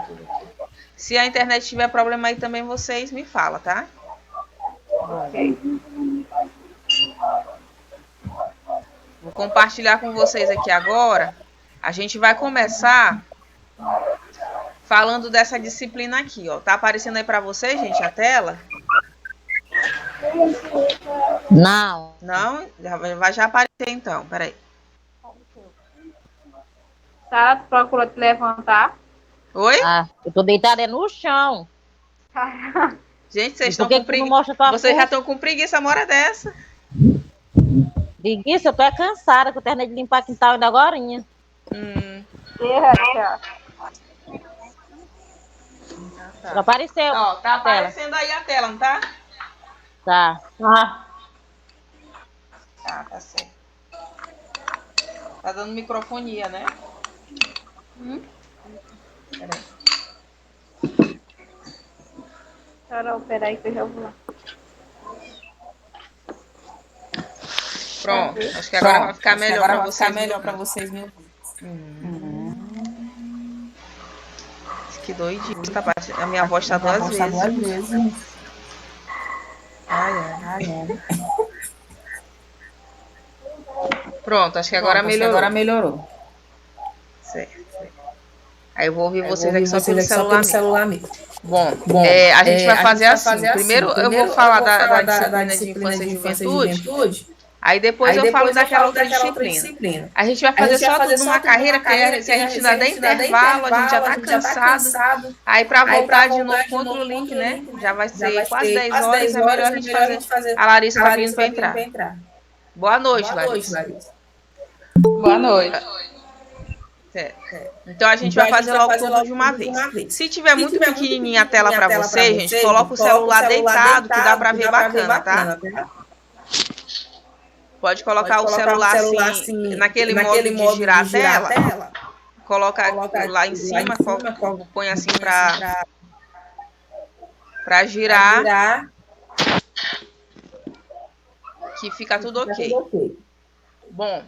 tudo aqui. Se a internet tiver problema aí também, vocês me falam, tá? Ok. Vou compartilhar com vocês aqui agora. A gente vai começar falando dessa disciplina aqui, ó. Tá aparecendo aí para vocês, gente, a tela? Não. Não? Vai já aparecer então, peraí. Sara, tu procura te levantar. Oi? Eu tô deitada no chão. Gente, vocês estão com preguiça. Vocês já estão com preguiça uma hora dessa. Preguiça, eu tô cansada, que eu terminei de limpar quintal ainda agorinha. Tá. Apareceu. Ó, tá aparecendo aí a tela, não tá? Tá. Tá certo. Tá dando microfonia, né? Peraí. Carol, peraí que eu já vou lá. Pronto. Acho que agora vai ficar melhor para vocês. Que doidinho. A minha voz tá duas vezes. Ai. Pronto, acho que agora melhorou. Certo. Aí eu vou ouvir vocês aqui só pelo celular mesmo. Bom, a gente vai fazer assim. Primeiro eu vou falar da disciplina de infância e juventude. Aí depois eu falo daquela outra disciplina. A gente vai fazer só tudo numa carreira, porque se a gente ainda der intervalo, a gente já tá cansado. Aí pra voltar de novo com outro link, né? Já vai ser quase 10 horas, é melhor a gente fazer. A Larissa tá pedindo pra entrar. Boa noite, Larissa. Boa noite. Então a gente vai fazer logo tudo de uma vez. Se tiver muito pequenininha a tela pra vocês, gente, coloca o celular deitado, que dá pra ver bacana, tá? Pode colocar o celular assim, naquele modo de girar a tela. Coloca lá em cima, põe assim pra girar, que fica tudo ok. Bom,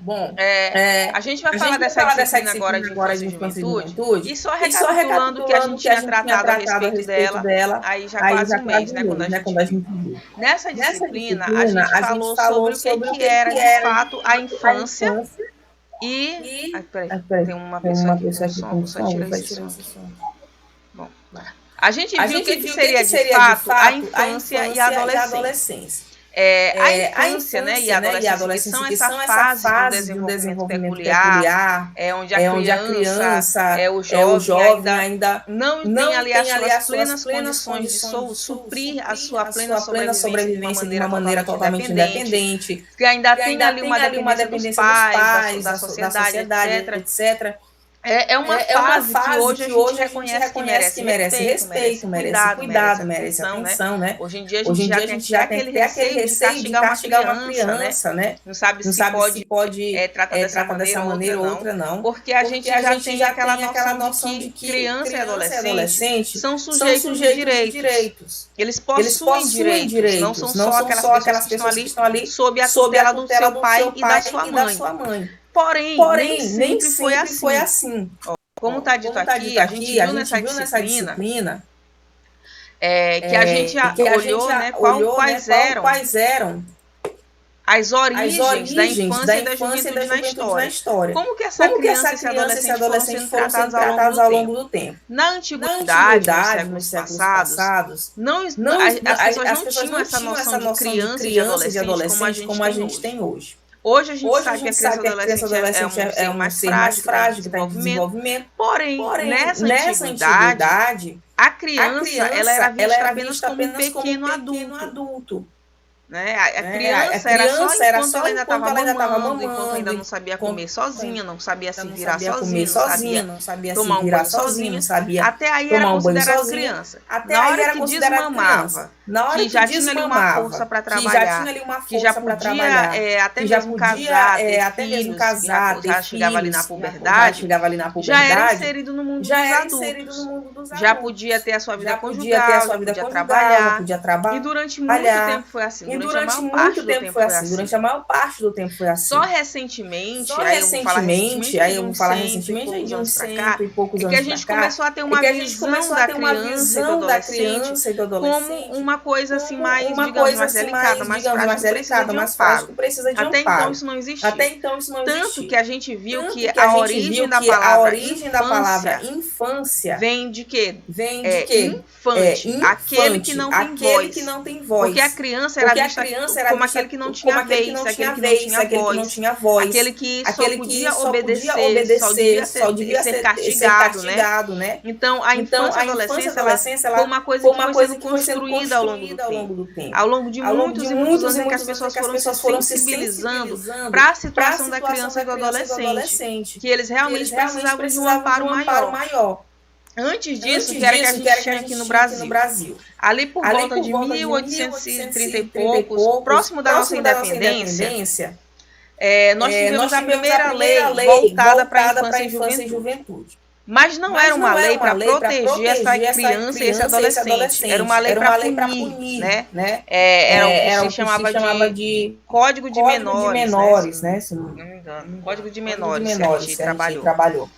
a gente vai falar dessa disciplina agora de infância e juventude, e só recapitulando o que a gente tinha tratado a respeito dela, aí já quase um mês, né, quando a gente viu. Nessa disciplina, a gente falou sobre o que era, de fato, a infância e... Peraí, tem uma pessoa aqui com som, vou só tirar esse som. Bom, a gente viu o que seria, de fato, a infância e a adolescência. A infância, né, e a adolescência, que são essa fase do desenvolvimento peculiar, onde a criança, o jovem ainda não tem ali as suas plenas condições de suprir a sua plena sobrevivência de uma maneira totalmente independente, que ainda tem ali uma dependência dos pais, da sociedade, etc. É uma fase que hoje a gente reconhece que merece respeito, merece cuidado, merece atenção, né? Hoje em dia a gente já tem aquele receio de castigar uma criança, né? Não sabe se pode tratar dessa maneira ou outra, não. Porque a gente já tem aquela noção de que criança e adolescente são sujeitos de direitos. Eles possuem direitos, não são só aquelas pessoas que estão ali sob a tutela do seu pai e da sua mãe. Porém, nem sempre foi assim. Como está dito aqui, a gente viu nessa disciplina que a gente olhou, né, quais eram as origens da infância e da juventude na história. Como que essa criança e esse adolescente foram sendo tratados ao longo do tempo. Na antiguidade, nos séculos passados, as pessoas não tinham essa noção de criança e de adolescente como a gente tem hoje. Hoje a gente sabe que a criança e adolescente é um ser mais frágil, que está em desenvolvimento. Porém, nessa antiguidade, a criança ela era vista apenas como um pequeno adulto. Né? A criança era só enquanto ela ainda estava mamando, enquanto ainda não sabia comer sozinha, não sabia se virar sozinha, não sabia tomar um banho sozinha, até aí era considerada criança. Na hora que desmamava, que já tinha ali uma força para trabalhar, que já podia até mesmo casar, ter filhos, já chegava ali na puberdade, já era inserido no mundo dos adultos. Já podia ter a sua vida conjugal, já podia trabalhar. E durante muito tempo foi assim. durante muito tempo foi assim. Durante a maior parte do tempo foi assim. Só recentemente, aí eu vou falar recentemente, de uns 100 e poucos anos pra cá, é que a gente começou a ter uma visão da criança e do adolescente como uma coisa assim mais, digamos, mais delicada, mais frágil, que precisa de amparo. Até então isso não existia. Tanto que a gente viu que a origem da palavra infância vem de quê? Infante. Aquele que não tem voz. Porque a criança era vista como aquele que não tinha vez, aquele que não tinha voz, aquele que só podia obedecer, só devia ser castigado, né? Então, a infância e a adolescência foi uma coisa que foi sendo construída ao longo do tempo. Ao longo de muitos e muitos anos em que as pessoas foram se sensibilizando para a situação da criança e do adolescente, que eles realmente precisavam de um amparo maior. Antes disso, que era que a gente tinha aqui no Brasil. Ali por volta de 1830 e poucos, próximo da nossa independência, nós tivemos a primeira lei voltada para a infância e juventude. Mas não era uma lei para proteger essa criança e esse adolescente. Era uma lei para punir, né? Era o que se chamava de Código de Menores, né? Se não me engano. Código de Menores que a gente trabalhou.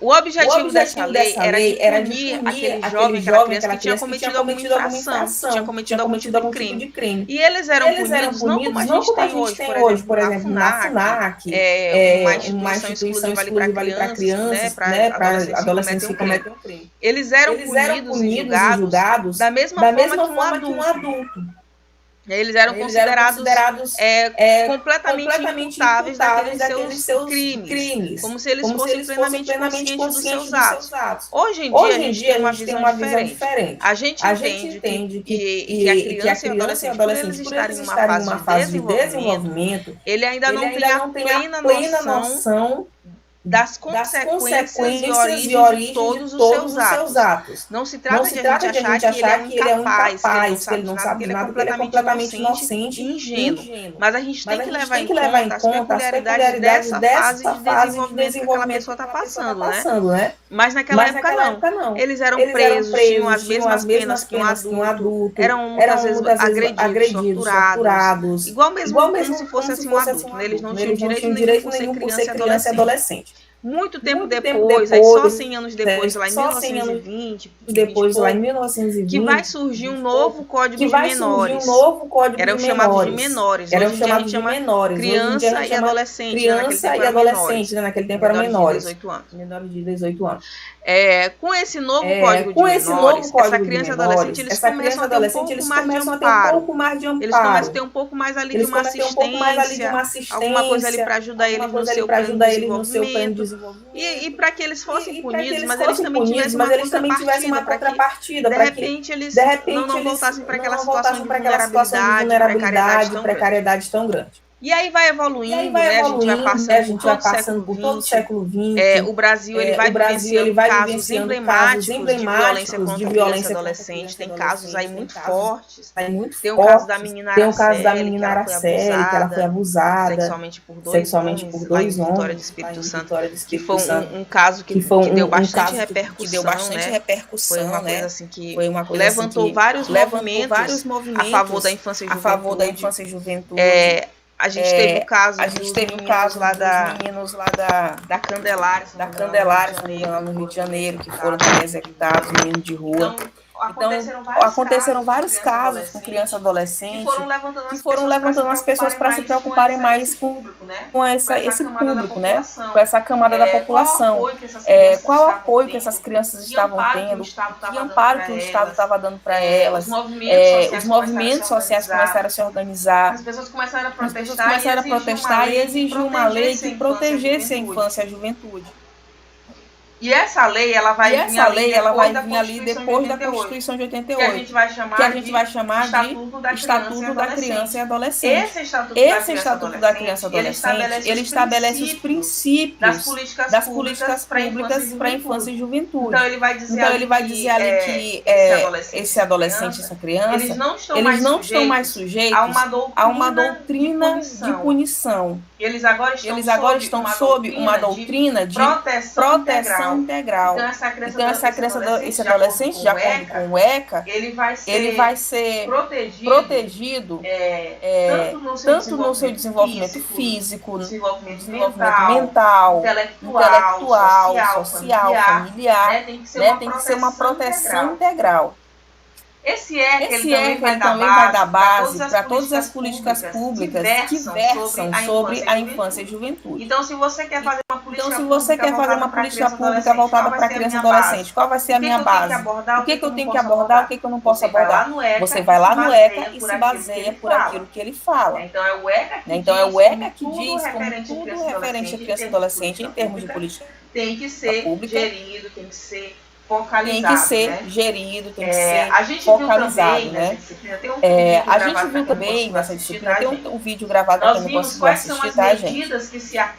O objetivo dessa lei era de punir aquele jovem, aquela criança que tinha cometido alguma infração, tinha cometido algum tipo de crime. E eles eram punidos não como a gente tem hoje, por exemplo, na FUNAC, uma instituição exclusiva ali para crianças, né, para adolescentes que cometem um crime. Eles eram punidos e julgados da mesma forma que um adulto. Eles eram considerados completamente imputáveis daqueles seus crimes, como se eles fossem plenamente conscientes dos seus atos. Hoje em dia, a gente tem uma visão diferente. A gente entende que a criança e o adolescente, por eles estarem em uma fase de desenvolvimento, ele ainda não tem a plena noção das consequências e origem de todos os seus atos. Não se trata de a gente achar que ele é um incapaz, que ele não sabe nada, que ele é completamente inocente e ingênuo. Mas a gente tem que levar em conta as peculiaridades dessa fase de desenvolvimento que aquela pessoa está passando, né? Mas naquela época não. Eles eram presos, tinham as mesmas penas que um adulto, eram muitas vezes agredidos, torturados, igual mesmo como se fosse assim um adulto. Eles não tinham direito nenhum por ser criança e adolescente. Muito tempo depois, aí só 100 anos depois, lá em 1920, que vai surgir um novo Código de Menores. Era o chamado de menores. Hoje em dia a gente chama criança e adolescente. Naquele tempo eram menores. Menores de 18 anos. Com esse novo Código de Menores, essa criança e adolescente, eles começam a ter um pouco mais de amparo. Eles começam a ter um pouco mais ali de uma assistência, alguma coisa ali para ajudar eles no seu plano de desenvolvimento. E para que eles fossem punidos, mas eles também tivessem uma contrapartida, de repente eles não voltassem para aquela situação de vulnerabilidade, precariedade tão grande. E aí vai evoluindo, né? A gente vai passando por todo o século XX. O Brasil ele vai vivenciando casos emblemáticos de violência contra adolescente. Tem casos aí muito fortes. Tem o caso da menina Araceli, que ela foi abusada sexualmente por dois homens, Vitória do Espírito Santo, que foi um caso que deu bastante repercussão, foi uma coisa assim que levantou vários movimentos a favor da infância e juventude. A gente teve o caso dos meninos lá da Candelária, no Rio de Janeiro, que foram também executados, meninos de rua. Então, aconteceram vários casos com criança e adolescente que foram levantando as pessoas para se preocuparem mais com esse público, né? Com essa camada da população. Qual apoio que essas crianças estavam tendo, que amparo que o Estado estava dando para elas. Os movimentos sociais começaram a se organizar. As pessoas começaram a protestar e exigir uma lei que protegesse a infância e a juventude. E essa lei, ela vai vir ali depois da Constituição de 88, que a gente vai chamar de Estatuto da Criança e Adolescente. Esse Estatuto da Criança e Adolescente, ele estabelece os princípios das políticas públicas para a infância e juventude. Então, ele vai dizer ali que esse adolescente, essa criança, eles não estão mais sujeitos a uma doutrina de punição. Eles agora estão sob uma doutrina de proteção integral. Então, essa criança, esse adolescente, de acordo com o ECA, ele vai ser protegido tanto no seu desenvolvimento físico, desenvolvimento mental, intelectual, social, familiar, né? Tem que ser uma proteção integral. Esse ECA ele também vai dar base para todas as políticas públicas que versam sobre a infância e juventude. Então, se você quer fazer uma política pública voltada para a criança e adolescente, qual vai ser a minha base? O que eu tenho que abordar, o que eu não posso abordar? Você vai lá no ECA e se baseia por aquilo que ele fala. Então, é o ECA que diz como tudo referente à criança e adolescente em termos de política tem que ser gerido, tem que ser focalizado, tem que ser gerido, tem que ser focalizado, né? A gente viu também nessa disciplina, tem um vídeo gravado que eu não conseguiu assistir, tá, gente?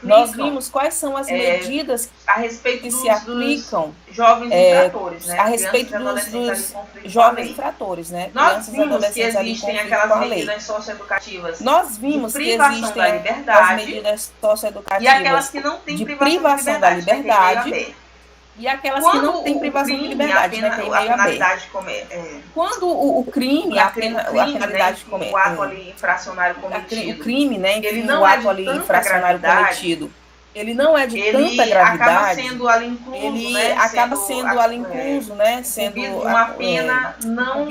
Nós vimos quais são as medidas a respeito que se aplicam jovens infratores, né? A respeito dos jovens infratores, né? Nós vimos que existem aquelas medidas socioeducativas. Nós vimos que existem as medidas socioeducativas e aquelas que não têm privação da liberdade. E aquelas que não têm privação de liberdade, né? Tem meio a finalidade quando o crime, a finalidade o ato ali infracionário cometido, o crime, né? Ele enfim, não o é ato ali infracionário cometido, ele não é de tanta gravidade, acaba sendo ali incluso, ele né? acaba sendo ali incluso, né? Sendo uma pena não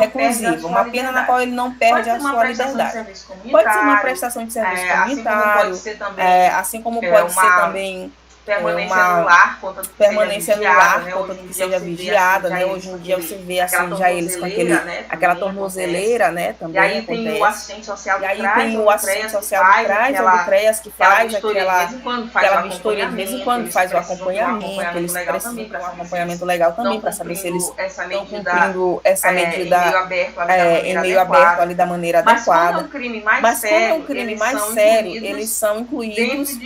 reclusiva, uma pena na qual ele não perde a sua liberdade. Pode ser uma prestação de serviço comunitário, assim como pode ser também permanência no lar, contanto que seja vigiada, né? Hoje em dia você vê assim já eles com aquela tornozeleira, né? Também e aí tem o assistente social do CRAS, do CREAS que faz aquela vistoria de vez em quando, faz o acompanhamento, eles precisam de um acompanhamento legal também para saber se eles estão cumprindo essa medida em meio aberto ali da maneira adequada. Mas quando é um crime mais sério, eles são incluídos,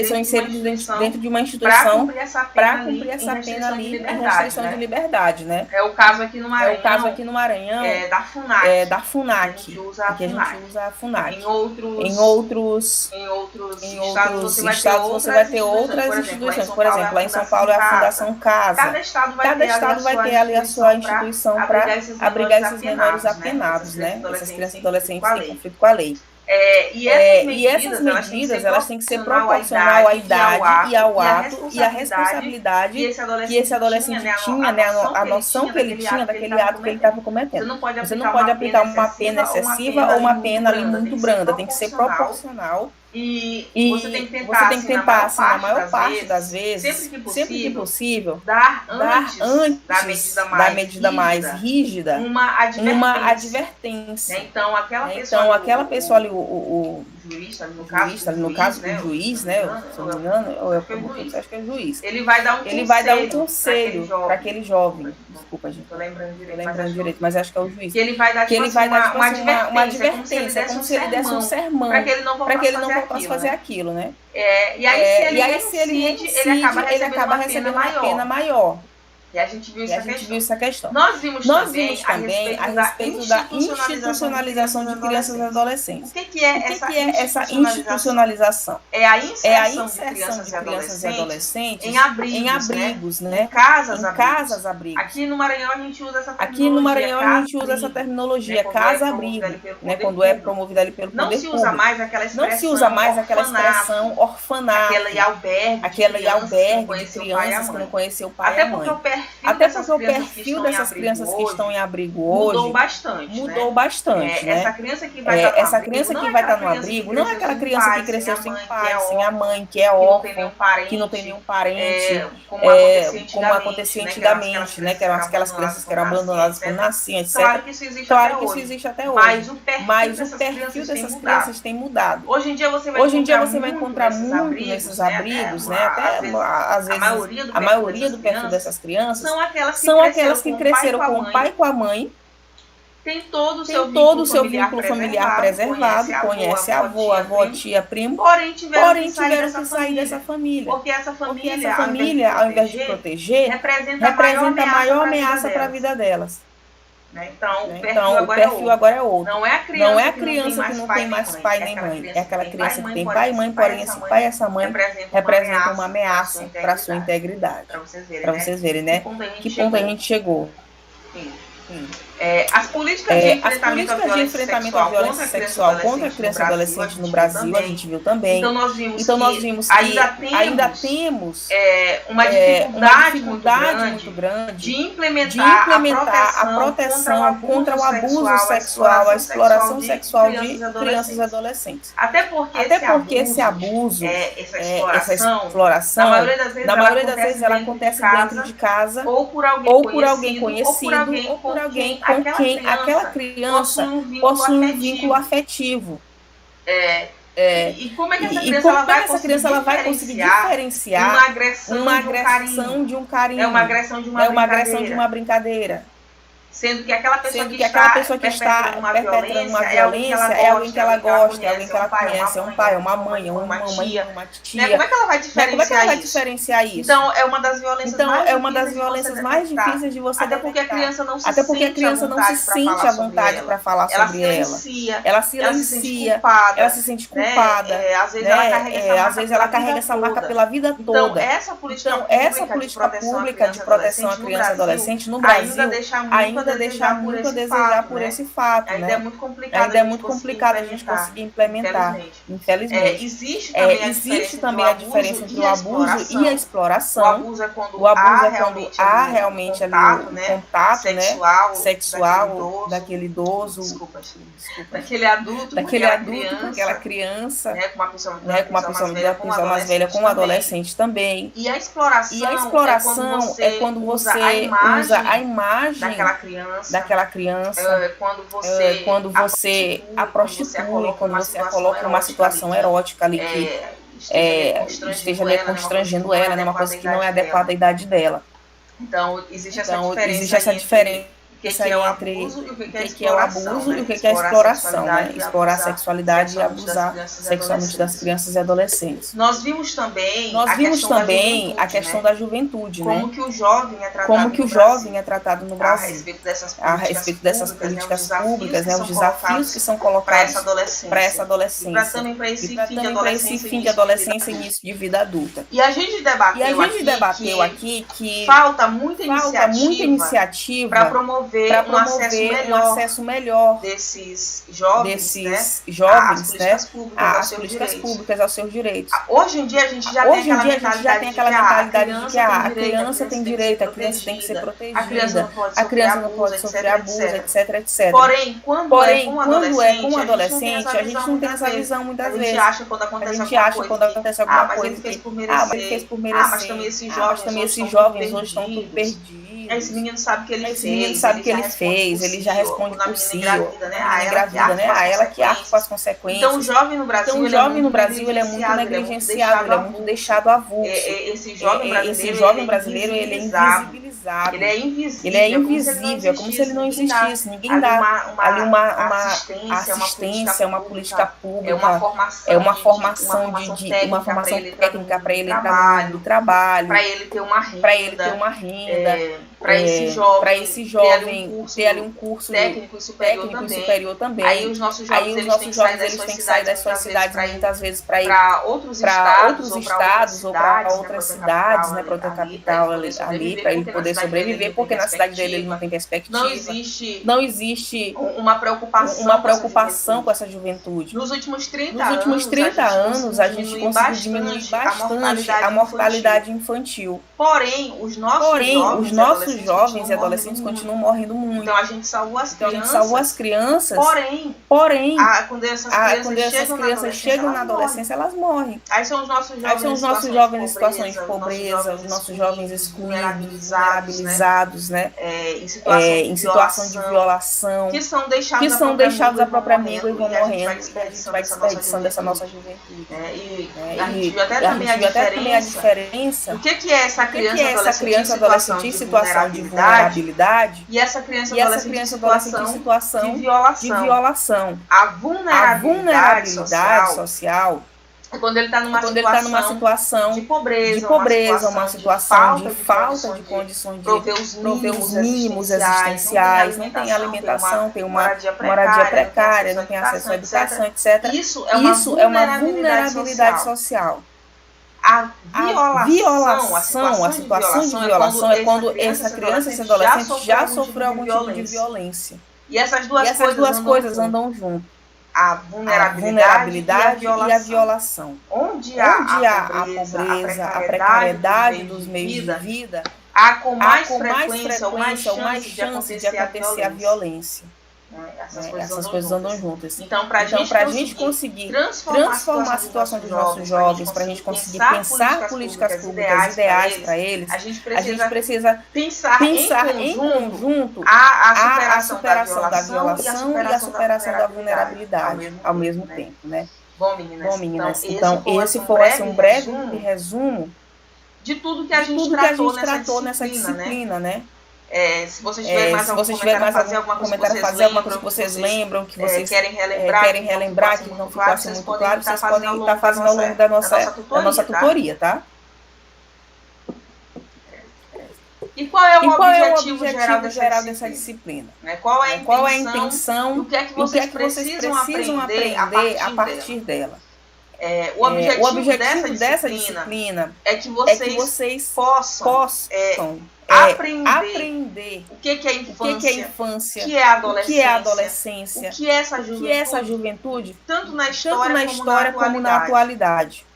são inseridos dentro de uma instituição para cumprir essa pena ali em restrição de liberdade, né? É o caso aqui no Maranhão, da FUNAC, que a gente usa a FUNAC. Em outros estados você vai ter outras instituições. Por exemplo, lá em São Paulo é a Fundação Casa. Cada estado vai ter ali a sua instituição para abrigar esses menores apenados, né? Essas crianças e adolescentes em conflito com a lei. E essas medidas elas têm que ser proporcional à idade e ao ato e à responsabilidade que esse adolescente tinha, né, a noção que ele tinha daquele ato que ele estava cometendo. Você não pode aplicar uma pena excessiva ou uma pena ali muito branda, tem que ser proporcional. E você tem que tentar, assim, na maior parte das vezes, sempre que possível, dar antes da medida mais rígida uma advertência. Então, aquela pessoa ali, o jurista, no caso, o juiz, né? Se eu não me engano, ou acho que é o juiz. Ele vai dar um conselho para aquele jovem. Desculpa, gente. Tô lembrando direito, mas acho que é o juiz. Que ele vai dar, uma advertência, como se ele desse um sermão, para que ele não voltasse a fazer aquilo, né? E aí, se ele reincide, ele acaba recebendo uma pena maior. E a gente viu essa questão. Nós vimos também a respeito da institucionalização de crianças e adolescentes. O que é essa institucionalização? É a inserção de crianças e adolescentes em abrigos, né? Em casas abrigos. Aqui no Maranhão a gente usa essa terminologia, casa-abrigo, né? Quando é promovida ali pelo poder público. Não se usa mais aquela expressão orfanato, aquele albergue de crianças que não conheceu o pai e a mãe. Até porque o perfil dessas crianças que estão em abrigo hoje mudou bastante, né? Essa criança que vai estar no abrigo não é aquela criança que cresceu sem pai, sem a mãe, que é órfã, que não tem nenhum parente, como acontecia antigamente, né? Que eram aquelas crianças que eram abandonadas quando nasciam, etc. Claro que isso existe até hoje. Mas o perfil dessas crianças tem mudado. Hoje em dia você vai encontrar muito nesses abrigos, né? Até às vezes a maioria do perfil dessas crianças são aquelas que cresceram com o pai e com a mãe, tem todo o seu vínculo familiar preservado, conhece a avó, tia, primo, porém tiveram que sair dessa família. Porque essa família, ao invés de proteger, representa a maior ameaça para a vida delas. Né? Então, o perfil agora é outro. Não é a criança que não tem mais pai nem mãe. É aquela criança que tem pai e mãe, porém esse pai e essa mãe representam uma ameaça para a sua integridade. Para vocês verem, né? Que ponto a gente chegou. As políticas de enfrentamento à violência sexual contra a criança e adolescente no Brasil, a gente viu também. Então, nós vimos que ainda temos uma dificuldade muito grande de implementar a proteção contra o abuso sexual, a exploração sexual de crianças e adolescentes. Até porque esse abuso, essa exploração, na maioria das vezes ela acontece dentro de casa, ou por alguém conhecido, ou por alguém com quem aquela criança possui um vínculo afetivo. E como é que essa criança ela vai conseguir diferenciar uma agressão de um carinho? É uma agressão de uma brincadeira. Sendo que aquela pessoa que está perpetrando uma violência é alguém que ela gosta, é alguém que ela conhece, é um pai, é uma mãe, é uma tia. Né? Como é que ela vai diferenciar isso? Então, é uma das violências mais difíceis de você detectar. Até porque a criança não se sente à vontade para falar sobre ela. Ela silencia, ela se sente culpada. Às vezes ela carrega essa marca pela vida toda. Então, essa política pública de proteção à criança e adolescente no Brasil ainda deixa muito a desejar por esse fato, ainda né? é muito complicado a gente conseguir implementar, infelizmente. Existe também a diferença entre o abuso e a exploração. O abuso é quando há realmente ali o contato sexual daquele idoso, daquele adulto com aquela criança, com uma pessoa mais velha, com um adolescente também. E a exploração é quando você usa a imagem daquela criança, quando você a prostitui, quando você a coloca numa situação erótica ali que esteja ali constrangendo ela, né, uma coisa que não é adequada à idade dela. Então, existe essa diferença entre o que é o abuso e o que é a exploração, né? Explorar a sexualidade e abusar sexualmente das crianças e adolescentes. Nós vimos também a questão da juventude, né? Como que o jovem é tratado no Brasil. A respeito dessas políticas públicas, né? Os desafios que são colocados para essa adolescência. E também para esse fim de adolescência e início de vida adulta. E a gente debateu aqui que falta muita iniciativa para promover um acesso melhor desses jovens, né, às políticas públicas, aos seus direitos. Hoje em dia a gente já tem aquela mentalidade de que a criança tem direito, a criança tem que ser protegida, a criança não pode sofrer abuso, etc. Porém, quando é com um adolescente, a gente não tem essa visão muitas vezes. A gente acha quando acontece alguma coisa, mas ele fez por merecer, mas também esses jovens hoje estão tudo perdidos. Esse menino sabe o que ele fez, ele já responde por si, engravida, né? Ela que arca com as consequências. Então, o jovem no Brasil, ele é muito negligenciado, ele é muito deixado avulso. Esse jovem brasileiro, ele é invisibilizado. Ele é invisível, é como se ele não existisse. Ninguém dá ali uma assistência, uma política pública, uma formação técnica para ele entrar no mundo do trabalho, para ele ter uma renda. Para esse jovem ter ali um curso técnico e superior também. Aí os nossos jovens eles têm que sair das suas cidades muitas vezes para ir para outros estados ou para outras cidades, né, para outra capital ali para ele poder sobreviver, porque na cidade dele ele não tem perspectiva. Não existe uma preocupação com essa juventude. Nos últimos 30 anos a gente conseguiu diminuir bastante a mortalidade infantil. Porém, os nossos jovens e adolescentes continuam morrendo muito. Então a gente salvou as crianças. Porém, quando essas crianças chegam na adolescência, elas morrem. Aí são os nossos jovens em situações de pobreza, os nossos jovens excluídos, vulnerabilizados, né? Em situação de violação, que são deixados à própria míngua e vão morrendo, e a gente vai desperdiçando dessa nossa juventude. A gente viu até também a diferença. O que é essa criança adolescente em situação de vulnerabilidade e essa criança adolescente em situação de violação. A vulnerabilidade social quando ele está numa situação de pobreza, uma situação de falta de condições de prover os mínimos existenciais, não tem alimentação, tem uma moradia precária, não tem acesso à educação, etc. Isso é uma vulnerabilidade social. A situação de violação é quando essa criança, esse adolescente já sofreu algum tipo de violência. E essas duas coisas andam junto. A vulnerabilidade e a violação. Onde há a pobreza, a precariedade dos meios de vida, há com mais frequência ou mais chance de acontecer a violência. Essas coisas andam juntas. Então, para a gente conseguir transformar a situação dos nossos jovens, para a gente conseguir pensar políticas públicas ideais para eles, a gente precisa pensar em conjunto a superação da violação e a superação da vulnerabilidade ao mesmo tempo, né? Bom, meninas, então esse foi um breve resumo de tudo que a gente tratou nessa disciplina, né? Se vocês tiverem mais algum comentário, fazer alguma coisa que vocês lembram, que vocês querem relembrar, que não ficou assim muito claro, vocês podem estar fazendo ao longo da nossa tutoria, tá? E qual é o objetivo geral dessa disciplina? Qual é a intenção? O que é que vocês precisam aprender a partir dela? O objetivo dessa disciplina é que vocês possam aprender o que é infância, o que é adolescência, o que é essa juventude, tanto na história como na atualidade.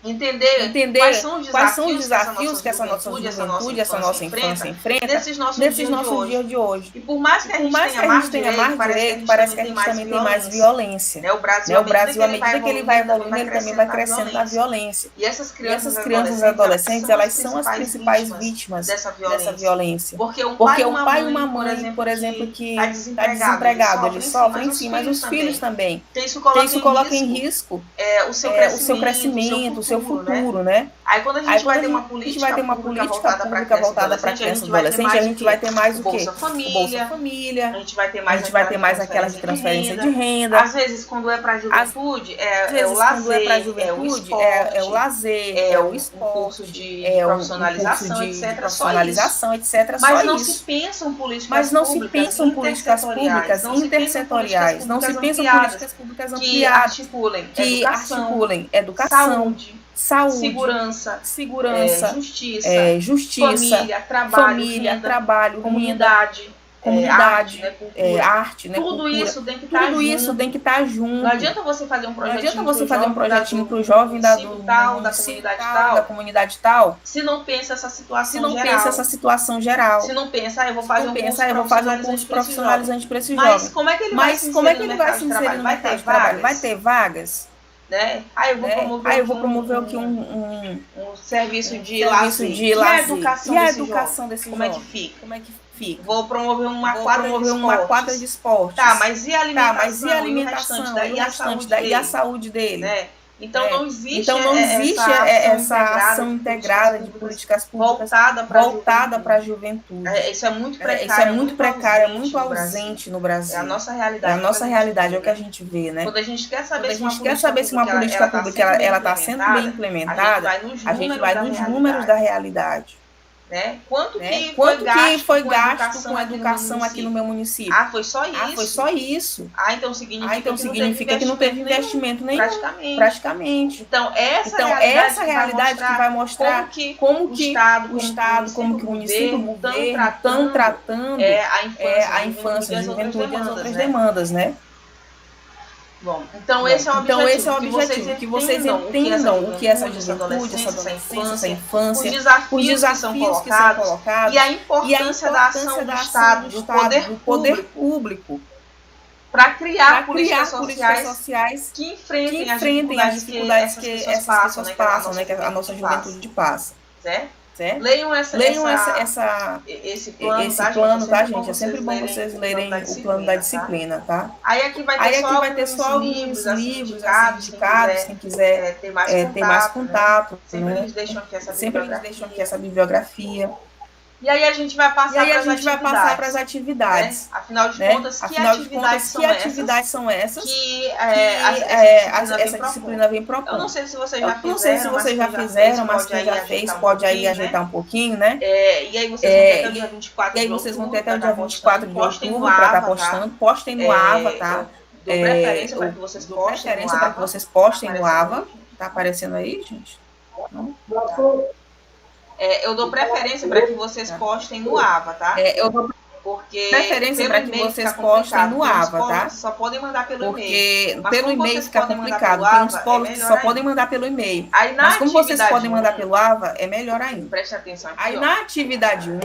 Entender quais são os desafios que essa nossa juventude, essa nossa infância enfrenta nesses nossos dias de hoje. E por mais que a gente tenha mais direito, parece que a gente também tem mais violência. O Brasil, à medida que ele vai evoluindo, ele também vai crescendo na violência. E essas crianças e adolescentes, elas são as principais vítimas dessa violência. Porque um pai e uma mãe, por exemplo, que está desempregado, eles sofrem sim, mas os filhos também. Isso coloca em risco o seu crescimento, o seu futuro, né? Aí quando a gente vai ter uma política pública voltada para criança e adolescente, a gente vai ter mais o quê? Bolsa Família, a gente vai ter mais aquelas de transferência de renda. Às vezes, quando é para a juventude, é o lazer, é o esporte, um curso de profissionalização, etc. Mas não se pensam políticas públicas intersetoriais, não se pensam políticas públicas ampliadas que articulem educação, saúde, segurança, justiça, família, trabalho, comunidade, arte, né, tudo cultura. Isso tem que estar junto. Não adianta você fazer um projetinho para o jovem da comunidade tal, se não pensa essa situação geral. Se não pensa, eu vou fazer um curso profissionalizante para esse jovem. Mas como é que ele vai se inserir no mercado de trabalho? Vai ter vagas? Né? Aí eu vou promover aqui um serviço de lazer. E a educação desse jovem? Como é que fica? Vou promover uma quadra de esportes. Tá, mas e a alimentação? E a saúde dele? Né? Então não existe essa ação integrada de políticas públicas voltada para a juventude. Isso é muito precário, é muito ausente no Brasil. É a nossa realidade, é o que a gente vê, né? Quando a gente quer saber se uma política pública ela está sendo bem implementada, a gente vai nos números da realidade. Né? Quanto que foi gasto com educação aqui no meu município? Foi só isso. Então significa que não teve investimento nenhum. Praticamente. Então, essa realidade que vai mostrar como que o Estado, como que o município, o governo estão tratando a infância, a juventude e as outras demandas, né? Bom, então esse é o objetivo, que vocês entendam o que é essa juventude, essa adolescência, essa infância, os desafios que são colocados e a importância da ação do Estado, do poder público, para criar políticas sociais que enfrentem as dificuldades que essas pessoas passam, né, que a nossa juventude passa. Certo? Leiam esse plano, tá, gente? É sempre bom vocês lerem o plano da disciplina, tá? Aí aqui vai ter só alguns livros indicados, quem quiser ter mais contato. Sempre eles deixam aqui essa bibliografia. E aí a gente vai passar para as atividades. Né? Afinal de contas, que atividades são essas que essa disciplina vem propondo? Eu não sei se vocês já fizeram, mas quem já fez pode aí ajeitar um pouquinho, né? E aí vocês vão ter até o dia 24 de outubro para estar postando. Postem no AVA, tá? Dou preferência para que vocês postem no AVA. Tá aparecendo aí, gente? Não? Eu dou preferência para que vocês postem no AVA, tá? Eu dou preferência para que vocês postem no AVA, tá? Só podem mandar pelo e-mail. Porque pelo e-mail fica complicado. Tem uns polos que só podem mandar pelo e-mail. Mas como vocês podem mandar pelo AVA, é melhor ainda. Preste atenção aqui. Aí na atividade 1,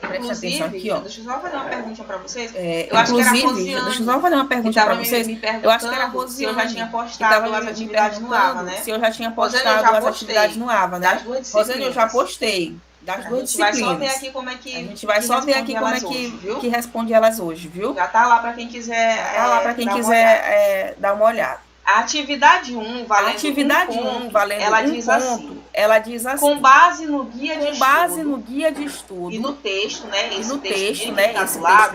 preste atenção aqui, ó. Deixa eu só fazer uma pergunta para vocês. Eu acho que era Rosiane. Deixa eu só fazer uma pergunta para vocês. Eu acho que era Rosiane. Se eu já tinha postado as atividades no AVA, né? Se eu já tinha postado as atividades no AVA, né? Rosiane, eu já postei. Das duas disciplinas. A gente vai só ver aqui como é que responde elas hoje, viu? Já tá lá para quem quiser. Dar uma olhada. A atividade 1, valendo ela diz assim, ela diz assim, com base no guia de estudo e no texto, né? Esse texto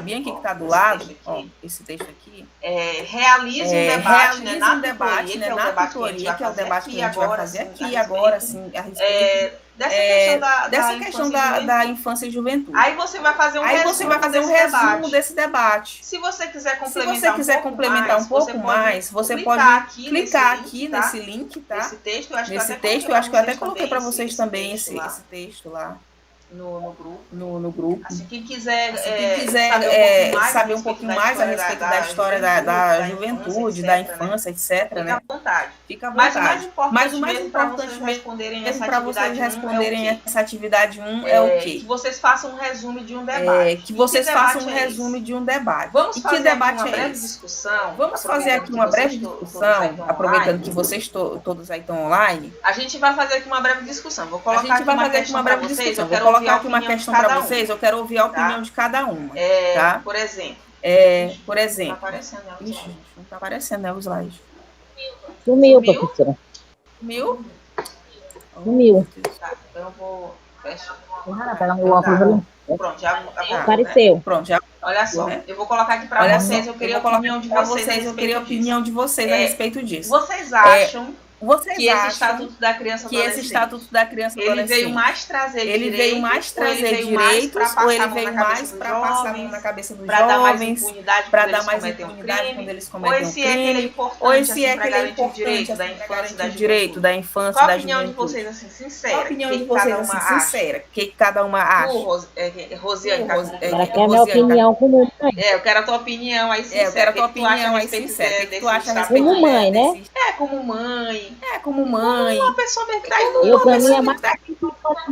bem aqui que está do lado, ó, esse texto aqui, realize um debate, né, na tutoria, que é o debate que a gente vai fazer aqui agora, assim, a respeito dessa questão da infância e juventude. Aí você vai fazer um resumo desse debate. Se você quiser complementar um pouco mais, você pode clicar aqui nesse link, tá? Nesse texto, eu acho que eu até coloquei para vocês também esse texto lá. No grupo. Assim, quem quiser, saber um pouquinho mais a respeito da história da juventude, da infância, etc. Fica à vontade. Mas o mais importante mesmo para vocês responderem essa atividade 1 é o quê? Que vocês façam um resumo de um debate. Vamos fazer aqui uma breve discussão. Vamos fazer aqui uma breve discussão, aproveitando que vocês todos aí estão online. A gente vai fazer aqui uma breve discussão. Vou colocar aqui uma questão para vocês. Eu quero colocar aqui uma questão para vocês, eu quero ouvir a opinião de cada uma, tá? Por exemplo. Tá aparecendo, né? Ixi, não tá aparecendo, né, o slide. Sumiu, professora. Sumiu? Tá, então eu vou fechar. Pronto, já apareceu. Pronto, já. Olha só, eu vou colocar aqui para vocês, eu queria a opinião de vocês a respeito disso. Vocês acham que esse Estatuto da Criança e Adolescente, ele veio mais trazer direitos, ou ele veio mais para passar na cabeça dos jovens, para dar mais impunidade quando eles cometem um crime, ou se é aquele importante da direito da infância, da juventude? Qual a opinião de vocês, assim, sincera? O que cada uma acha? Rosiane, ela quer a minha opinião como mãe. Eu quero a tua opinião aí sincera. Eu quero a tua opinião aí sincera. O que tu acha a respeito como mãe, né? Como mãe. Uma pessoa bem traidora. Eu, pra mim, é mais na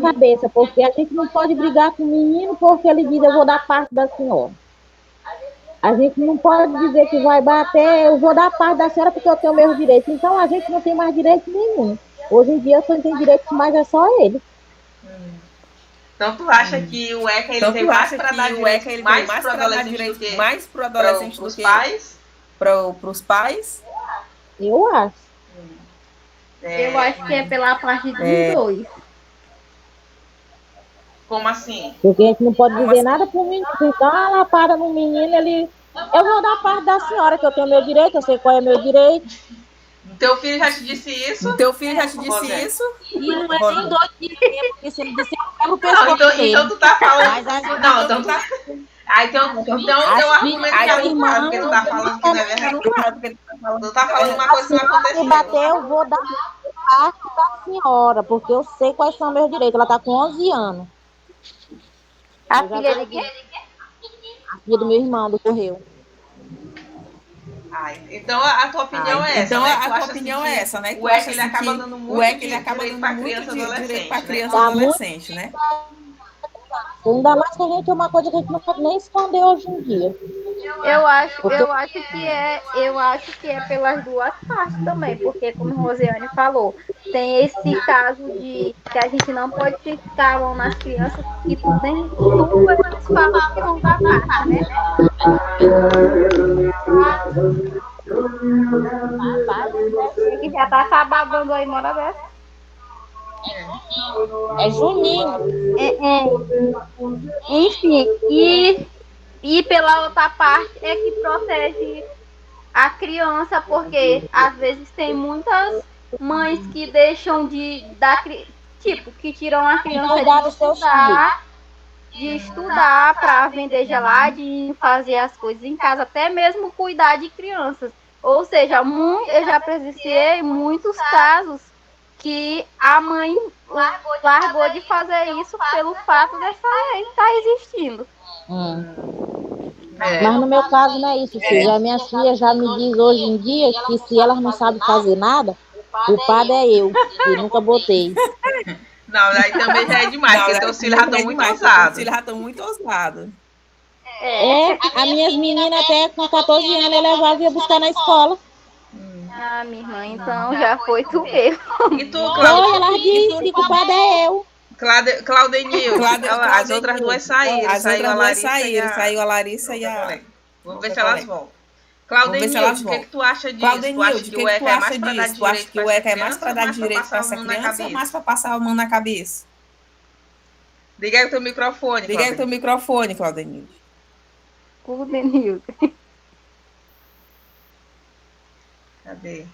cabeça, porque a gente não pode brigar com o menino porque ele diz, eu vou dar parte da senhora. A gente não pode dizer que vai bater, eu vou dar parte da senhora porque eu tenho o mesmo direito. Então, a gente não tem mais direito nenhum. Hoje em dia, quem tem direito mais é só ele. Então, tu acha que o ECA ele tem mais para dar direito, mais para o adolescente do que para os pais? Eu acho. Eu acho que é pela parte dos dois. Como assim? Porque a gente não pode dizer nada pro menino. Se dá uma lapada no menino, ele... Eu vou dar parte da senhora, que eu tenho meu direito, eu sei qual é meu direito. Teu filho já te disse isso? E não é nem doido de mim, porque se ele disser, eu quero o pessoal dele. Então tu tá falando... Então tu tá... então teu argumento que é irmão, porque tu tá falando que não é verdade. Tu tá falando uma coisa que não aconteceu. Se bater, eu vou dar parte da senhora, porque eu sei quais são meus direitos. Ela tá com 11 anos. A filha de quem? A filha do meu irmão, do Correio. Então a tua opinião é essa, então né? A tua opinião é essa, né? O ECA ele acaba dando muito direito para criança e adolescente, né? Ainda mais que a gente é uma coisa que a gente não pode nem esconder hoje em dia. Eu acho que é pelas duas partes também, porque como a Rosiane falou, tem esse caso de que a gente não pode ficar a mão nas crianças e tudo eles falam que vão dar parte, né? Que já tá babando aí, mora dessa. É junino. Enfim, e pela outra parte é que protege a criança, porque às vezes tem muitas mães que deixam de dar, tipo, que tiram a criança de estudar para vender geladinho, fazer as coisas em casa, até mesmo cuidar de crianças. Ou seja, eu já presenciei muitos casos que a mãe largou de fazer isso pelo fato dessa lei estar existindo. Mas no meu caso não é isso, filha. A minha filha já me diz hoje em dia que se elas não sabem fazer nada, o culpado é eu, que nunca botei. Não, aí também já é demais, porque teus filhos já estão muito ousados. Os filhos já estão muito ousados. As minhas meninas até com 14 anos eu levava e ia buscar na escola. Ah, minha irmã, então já foi tu mesmo. E tu, Cláudia? Ela disse que o culpado é eu. Claudenil, as outras duas saíram. Saiu a Larissa e a... Vamos ver se elas voltam. Claudenil, o que tu acha disso? Tu acha que o ECA é mais para dar direito para essa criança ou mais para passar a mão na cabeça? Liga aí o teu microfone, Claudenil. Cadê?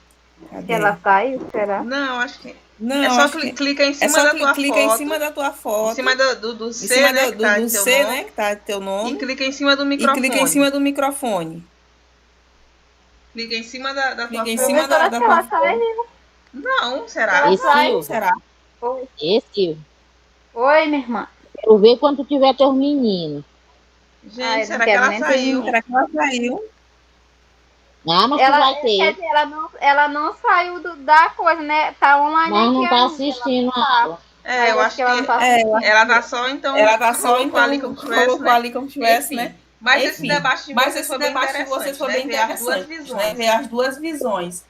Ela saiu, será? Não, acho que... Não, é só clica em cima da tua foto. Em cima do C, né, que tá teu nome. E clica em cima do microfone. Clica em cima da tua foto. Não, será? Será? Esse. Oi, minha irmã. Quero ver quando tiver teus meninos. Gente, será que ela saiu? Ah, mas vai ter. Quer dizer, ela não saiu da coisa, né? Tá online. Mas não tá assistindo a... eu acho que ela tá só, então... colocou ali como tivesse, né? Mas esse debate de vocês foi bem interessante, né? Ver as duas visões.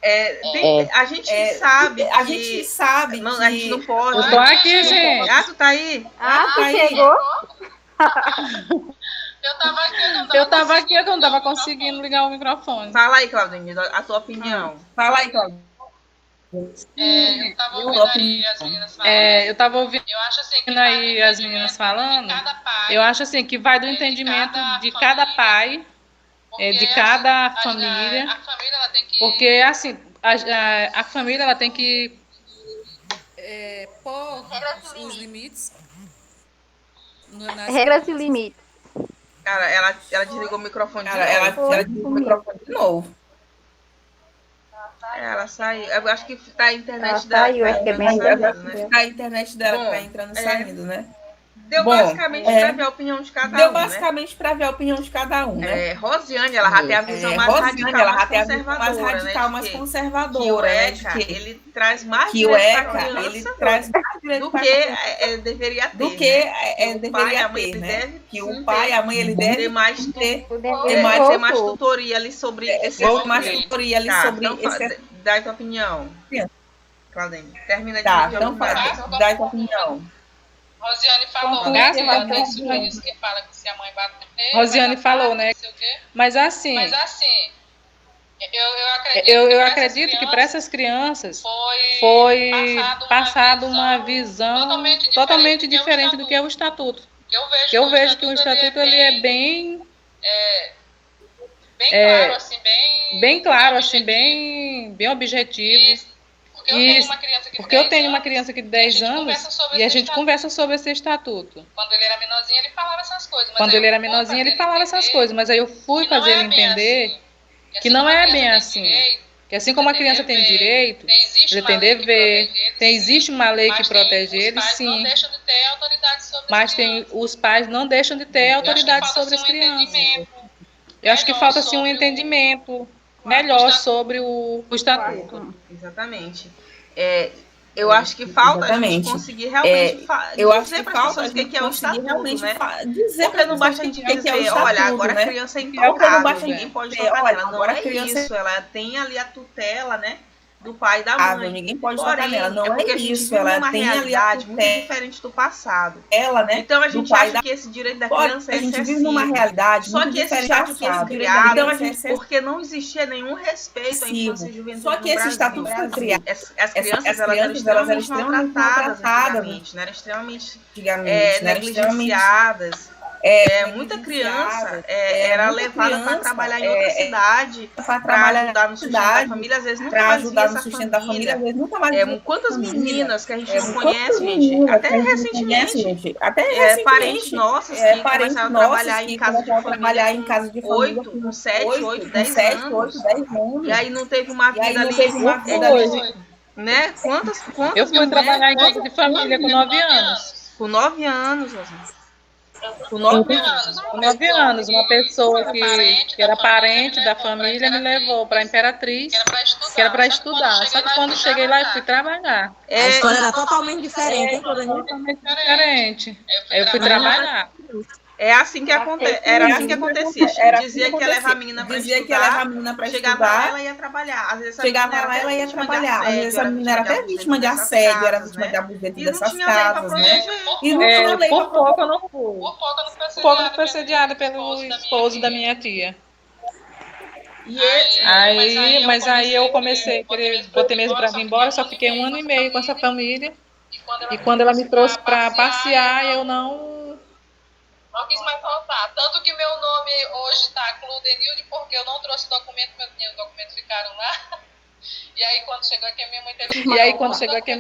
A gente sabe que... A gente não pode... Eu tô aqui, gente. Ah, tu tá aí? Tu chegou? Eu tava aqui, eu não tava conseguindo ligar o microfone. Fala aí, Claudinha, a tua opinião. Fala aí, Claudinha. Eu tava ouvindo aí as meninas falando. Eu acho assim que vai do entendimento de cada pai, de cada família, porque assim a família ela tem que pôr os limites. Regras e limites. Cara, ela desligou o microfone de novo. Ela desligou o microfone de novo. Ela saiu. Eu acho que tá a internet dela. A internet dela tá entrando e saindo, né? Deu basicamente para ver a opinião de cada um. Né? Rosiane, ela já tem a visão mais radical, mais conservadora, né? Que o ECA, ele traz mais direito para a criança do que deveria ter. O pai, a mãe, né? Que o pai, a mãe, ele deve ter mais tutoria ali sobre esse assunto. Dá a tua opinião. Claudine, termina de dar a tua opinião. Rosiane falou, né? Isso que fala que se a mãe bater... Rosiane falou, né? Mas assim, eu acredito que para essas crianças foi passado uma visão totalmente diferente do que é o Estatuto. Eu vejo que o Estatuto ele é bem claro, assim, bem objetivo. Porque eu tenho uma criança aqui de 10 anos e a gente conversa sobre esse estatuto. Quando ele era menorzinho, ele falava essas coisas. Mas aí eu fui fazer ele entender que não é bem assim. Que assim como a criança tem direito, ele tem dever, existe uma lei que protege ele, sim. Mas os pais não deixam de ter autoridade sobre as crianças. Eu acho que falta assim um entendimento melhor sobre o estatuto. Exatamente. Eu acho que falta a gente conseguir realmente dizer para as pessoas o que é o estatuto, né? Porque não basta a gente dizer, olha, agora a criança é intocável, ninguém pode tocar nela. Não é isso, ela tem ali a tutela, né? do pai e da mãe. Ninguém pode tocar nela. Não porque é a gente isso. vive Ela numa tem realidade ali muito diferente do passado. Ela, né? Então a gente acha que esse direito da criança é a gente excessivo. vive numa realidade Só muito que esse diferente do estatuto foi passado. criado Então a gente porque não existia nenhum respeito à infância e juventude Só que esse estatuto foi criado. As crianças elas eram extremamente maltratadas antigamente, né? Eram extremamente negligenciadas. Muita criança era levada para trabalhar em outra cidade, para ajudar no sustento da família, às vezes nunca mais via essa família. Quantas meninas que a gente não conhece, gente, até recentemente, parentes nossos que começaram a trabalhar em casa de família com 7, 8, 10 anos, e aí não teve uma vida ali, né? Quantas eu fui trabalhar em casa de família com 9 anos. Com 9 anos, Rosana. Com 9 anos, uma pessoa que era parente da família me levou para a Imperatriz, que era para estudar. Só que quando cheguei lá, eu fui trabalhar. A história era totalmente diferente, hein, totalmente diferente. Eu fui trabalhar. É assim que acontece. Era assim que acontecia. Dizia que ia levar a menina para estudar. Chegava lá, ela ia trabalhar. Às vezes Às vezes a menina era até vítima de assédio, era vítima de abuso dentro dessas casas, né? E não tinha lei. Por pouco eu não fui. Por pouco eu fui assediada pelo esposo da minha tia. Mas aí eu comecei a querer, botei mesmo para vir embora, só fiquei 1 ano e meio com essa família. E quando ela me trouxe para passear, eu não quis mais voltar. Tanto que meu nome hoje está Claudenilde, porque eu não trouxe documento, meus documentos ficaram lá. E aí quando chegou aqui a minha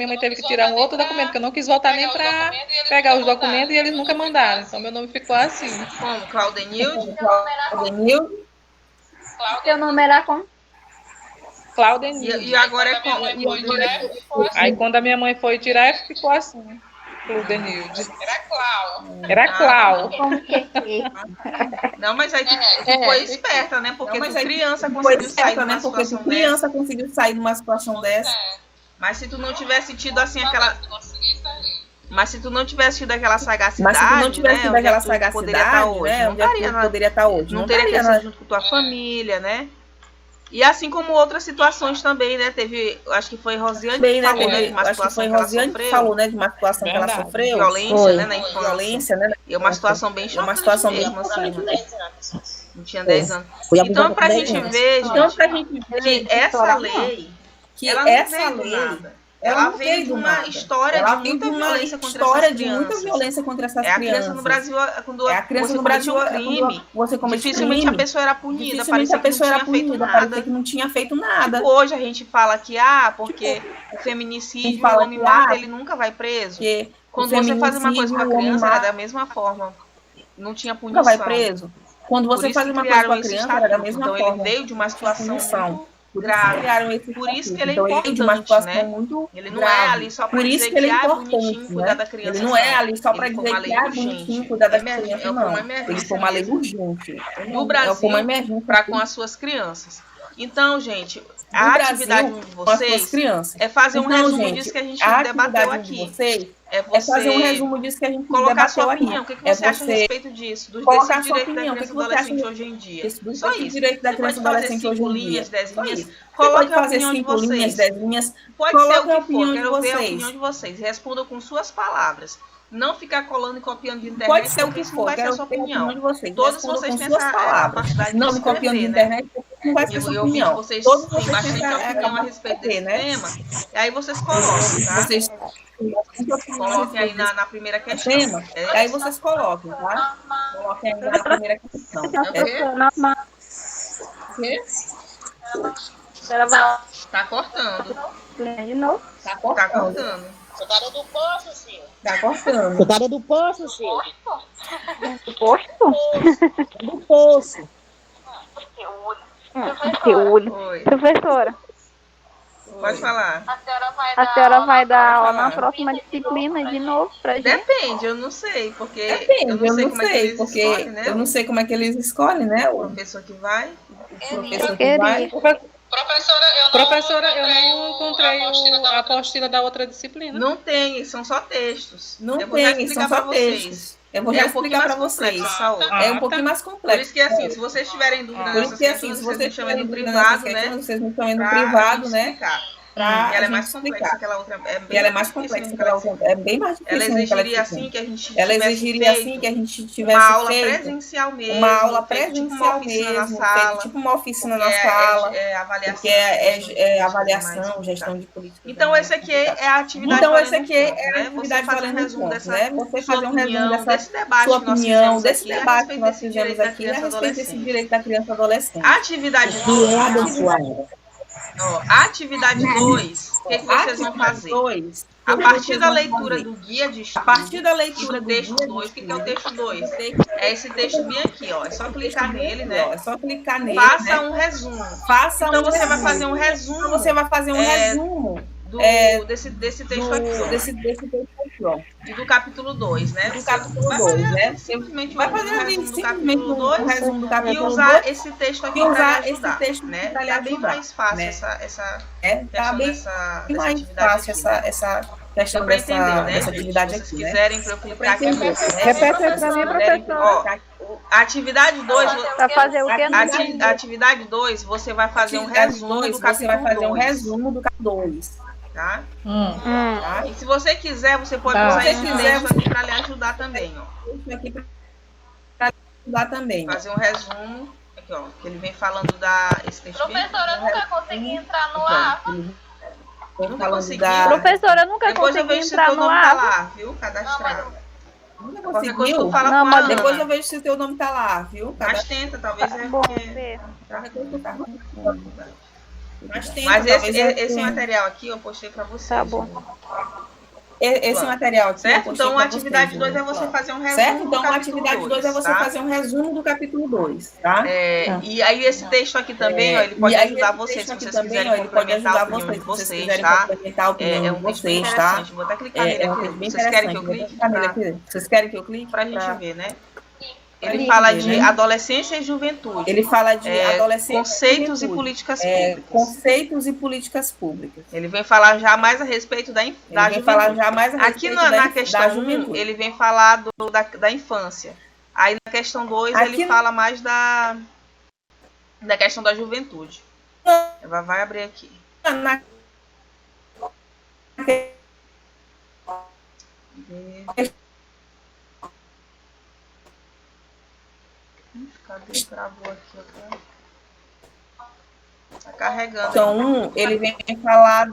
mãe teve que tirar um outro documento, que eu não quis voltar nem para pegar os documentos e eles nunca mandaram. Então meu nome ficou assim. Como? Claudenilde? Seu nome era como? Claudenilde. E agora é como? Aí quando a minha mãe foi tirar, ficou assim. Claudenilde. Era Clau. Como que é? Não, mas aí tu foi esperta, né? Porque tu criança conseguiu sair numa situação dessa. Mas se tu não tivesse tido assim aquela... Mas se tu não tivesse tido aquela sagacidade, poderia estar hoje. Não teria crescido junto com tua família, né? E assim como outras situações também, né? Teve, acho que foi Rosiane que falou, né, de uma situação que ela sofreu. Violência, né, na infância. E é uma situação bem chocante mesmo, assim. Não tinha 10 anos. Então, pra gente ver, que essa lei, ela não veio do nada. Ela veio de uma história de muita violência contra essas crianças. A criança no Brasil, quando você comete um crime, dificilmente a pessoa era punida, parecia que não tinha feito nada. Tipo, hoje a gente fala que, porque o feminicídio, o homem mata, ele nunca vai preso. Quando você faz uma coisa com a criança, era da mesma forma. Não tinha punição. Nunca vai preso. Quando você faz uma coisa com a criança, era da mesma forma. Então ele veio de uma situação grave. Por isso que ele é importante, né? Ele não é ali só para dizer que é bonitinho cuidar da criança. Ele não é ali só para dizer que é bonitinho cuidar da criança, não. Ele foi uma lei urgente. No Brasil, para com as suas crianças. Então, gente, a atividade de vocês é fazer um resumo disso que a gente debateu aqui. É fazer um resumo disso que a gente colocar sua opinião. O que você acha a respeito disso? Desse direito da criança e do adolescente hoje em dia? Só isso. Direito da criança e do adolescente hoje em dia. 10 linhas. Coloque a opinião de vocês. 10 linhas. Pode ser o que for. Quero ver a opinião de vocês. Respondam com suas palavras. Não ficar colando e copiando de internet. Pode ser o que for. Vai ser a sua opinião. Todos vocês têm essa capacidade não me copiando de internet. Não vai ser sua opinião. Vocês têm bastante opinião a respeito desse tema. E aí vocês colocam, tá? Vocês coloquem aí na primeira questão. Aí vocês coloquem, tá? Coloquem aí na primeira questão. O quê? Tá cortando. De novo. Tá cortando. Soldado do poço, Silvio. Tá cortando. Soldado do poço, Silvio. Do poço? Do poço. Professora. Pode falar. A senhora vai dar aula na próxima disciplina de novo pra gente? Depende, eu não sei, porque eu não sei como é que eles escolhem, né? O professor que vai. Professora, eu não encontrei a apostila da outra disciplina. Não tem, são só textos. Não tem, são só textos. Eu vou já explicar para vocês. É um pouquinho mais complexo. Por isso que assim, se vocês tiverem dúvida nessas questões, vocês me chamem no privado, né? Vocês me chamem no privado, né? Ela é mais complexa que aquela outra. Ela é mais complexa que aquela outra. É bem mais difícil. Ela exigiria assim que a gente tivesse uma aula presencial mesmo. Uma aula presencial mesmo, tipo uma oficina na sala. Porque é avaliação, gestão de política. Então, esse aqui é a atividade. Então, esse aqui é a atividade valendo resumo pontos, né? Você fazer um resumo dessa sua opinião, desse debate que nós fizemos aqui a respeito desse direito da criança e adolescente. Atividade 2, o que vocês vão fazer? A partir da leitura do guia de estudo, do texto 2, o que é o texto 2? É esse texto bem aqui, ó. É só clicar nele, né? É só clicar nele. Faça um resumo. Então, você vai fazer um resumo. Desse texto aqui. Desse texto aqui, ó. E do capítulo 2, né? Do capítulo 2, né? Simplesmente vai fazer um resumo do capítulo 2 e usar esse texto aqui para ajudar, né? Tá bem mais fácil essa questão dessa atividade aqui, né? Se quiserem para eu clicar aqui, repete para mim, professor. Atividade 2, para fazer o quê? Atividade 2, você vai fazer um resumo do capítulo 2. Tá? Tá? E se você quiser, você pode usar esse texto aqui para lhe ajudar também, ó. Fazer um resumo aqui, ó, que ele vem falando esse texto. Professora, eu nunca consegui entrar no ar. Nunca consegui. Professora, eu nunca consegui entrar no ar. Tá lá, viu? Cadastrado. Nunca conseguiu? Depois eu vejo se o teu nome tá lá, viu? Mas tenta, talvez é porque... Mas esse material aqui eu postei para vocês. Tá bom. Esse material aqui, certo? Então, a atividade 2 é você fazer um resumo. Certo? Então, a atividade 2 é você fazer um resumo do capítulo 2, tá? E aí, esse texto aqui também, ó, ele pode ajudar vocês, se vocês quiserem complementar a opinião de vocês, tá? É um texto bem interessante. Vou até clicar nele aqui. Vocês querem que eu clique? Vocês querem que eu clique? Pra gente ver, né? Ele fala de adolescência e juventude. Ele fala de adolescência conceitos e políticas públicas. Conceitos e políticas públicas. Ele vem falar já mais a respeito da juventude. Aqui na questão 1, ele vem falar da infância. Aí na questão 2, ele fala mais da questão da juventude. Vai abrir aqui. Cadê? Travou aqui, tá? Tá carregando. Então, ele vem falar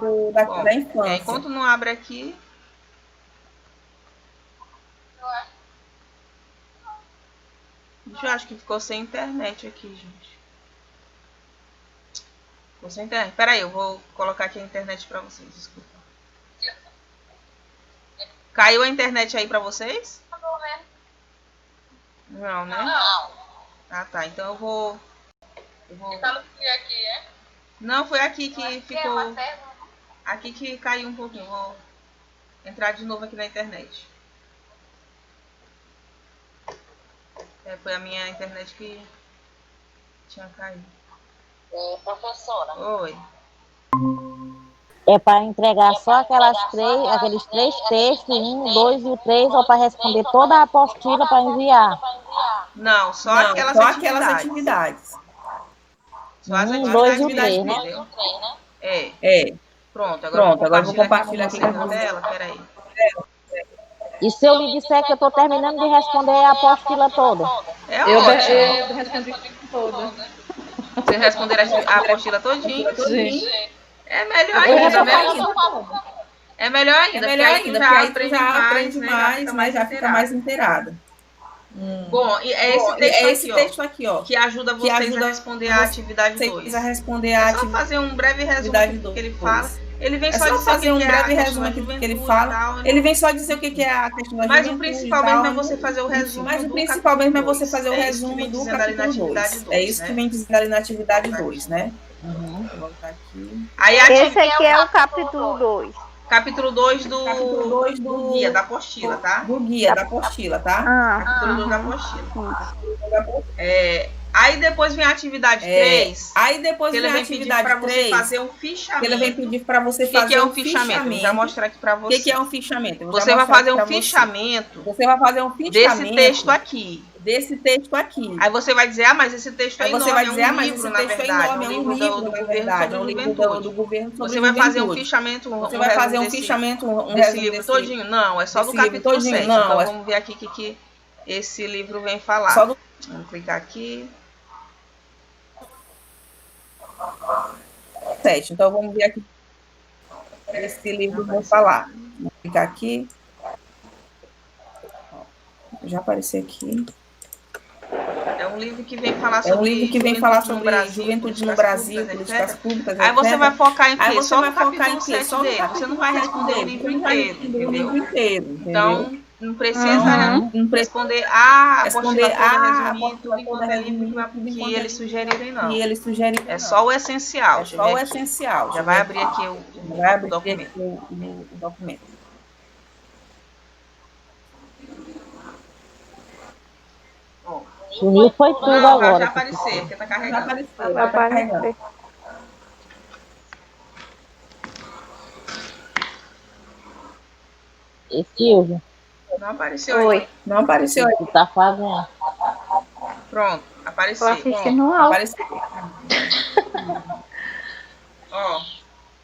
da infância. Enquanto não abre aqui... Eu acho que ficou sem internet aqui, gente. Ficou sem internet. Pera aí, eu vou colocar aqui a internet pra vocês, desculpa. Caiu a internet aí pra vocês? Não, né? Não. Ah, tá. Então eu vou... Tá no aqui, é? Não, foi aqui que ficou... Aqui que caiu um pouquinho. Vou entrar de novo aqui na internet. Foi a minha internet que tinha caído. Professora. Oi. É para entregar só aqueles 3 textos, 1, 2 e o 3, ou para responder toda a apostila para enviar? Não, só aquelas atividades. Só as atividades 2 e o 3, né? Pronto, agora eu vou compartilhar aqui com dela. Peraí. E se eu lhe disser que eu estou terminando de responder a apostila toda? Eu respondi toda. Vocês responderam a apostila todinha? Sim. É melhor ainda, né? É melhor ainda, porque aí tu já aprende mais, mas já fica mais inteirada. Bom, é esse texto aqui, ó, que ajuda vocês a responder a atividade 2. É só fazer um breve resumo do que ele fala. Ele vem só dizer o que é a questão da juventude. Ele vem só dizer o que é a questão da juventude. Mas o principal mesmo é você fazer o resumo. Mas o principal mesmo é você fazer o resumo do capítulo 2. É isso que vem dizendo ali na atividade 2, né? Vou voltar aqui. Esse aqui é o capítulo 2. Capítulo 2 do guia, da apostila, tá? Do guia, da apostila, tá? Capítulo 2 da apostila. Aí depois vem a atividade 3. Aí depois vem a atividade 3. Você fazer um fichamento. Ele vem pedir para você fazer um fichamento. Vou já mostrar aqui para você. O que é um fichamento? Você vai fazer um fichamento. Você vai fazer um fichamento desse texto aqui. desse texto aqui. Aí você vai dizer, mas esse texto é enorme, é um livro, na verdade, é um livro do governo sobre a juventude. Você vai fazer um fichamento, você vai fazer um fichamento, desse livro todinho? Não, é só do capítulo 7. Então vamos ver aqui o que esse livro vem falar. Vamos clicar aqui. 7. Então vamos ver aqui esse livro vem falar. Vamos clicar aqui. Já apareceu aqui. É um livro que vem falar sobre juventude no Brasil, políticas públicas, etc. Aí você vai focar em quê? Só no capítulo 7 dele. Você não vai responder o livro inteiro, Então, não precisa responder a apostila toda resumida que eles sugerirem, não. É só o essencial. Já vai abrir aqui o documento. Sumiu foi tudo agora. Já apareceu, porque tá carregando. Vai aparecer. E Silvio? Não apareceu aí. Não apareceu aí. O que tá fazendo? Pronto, apareceu. Tô assistindo aula.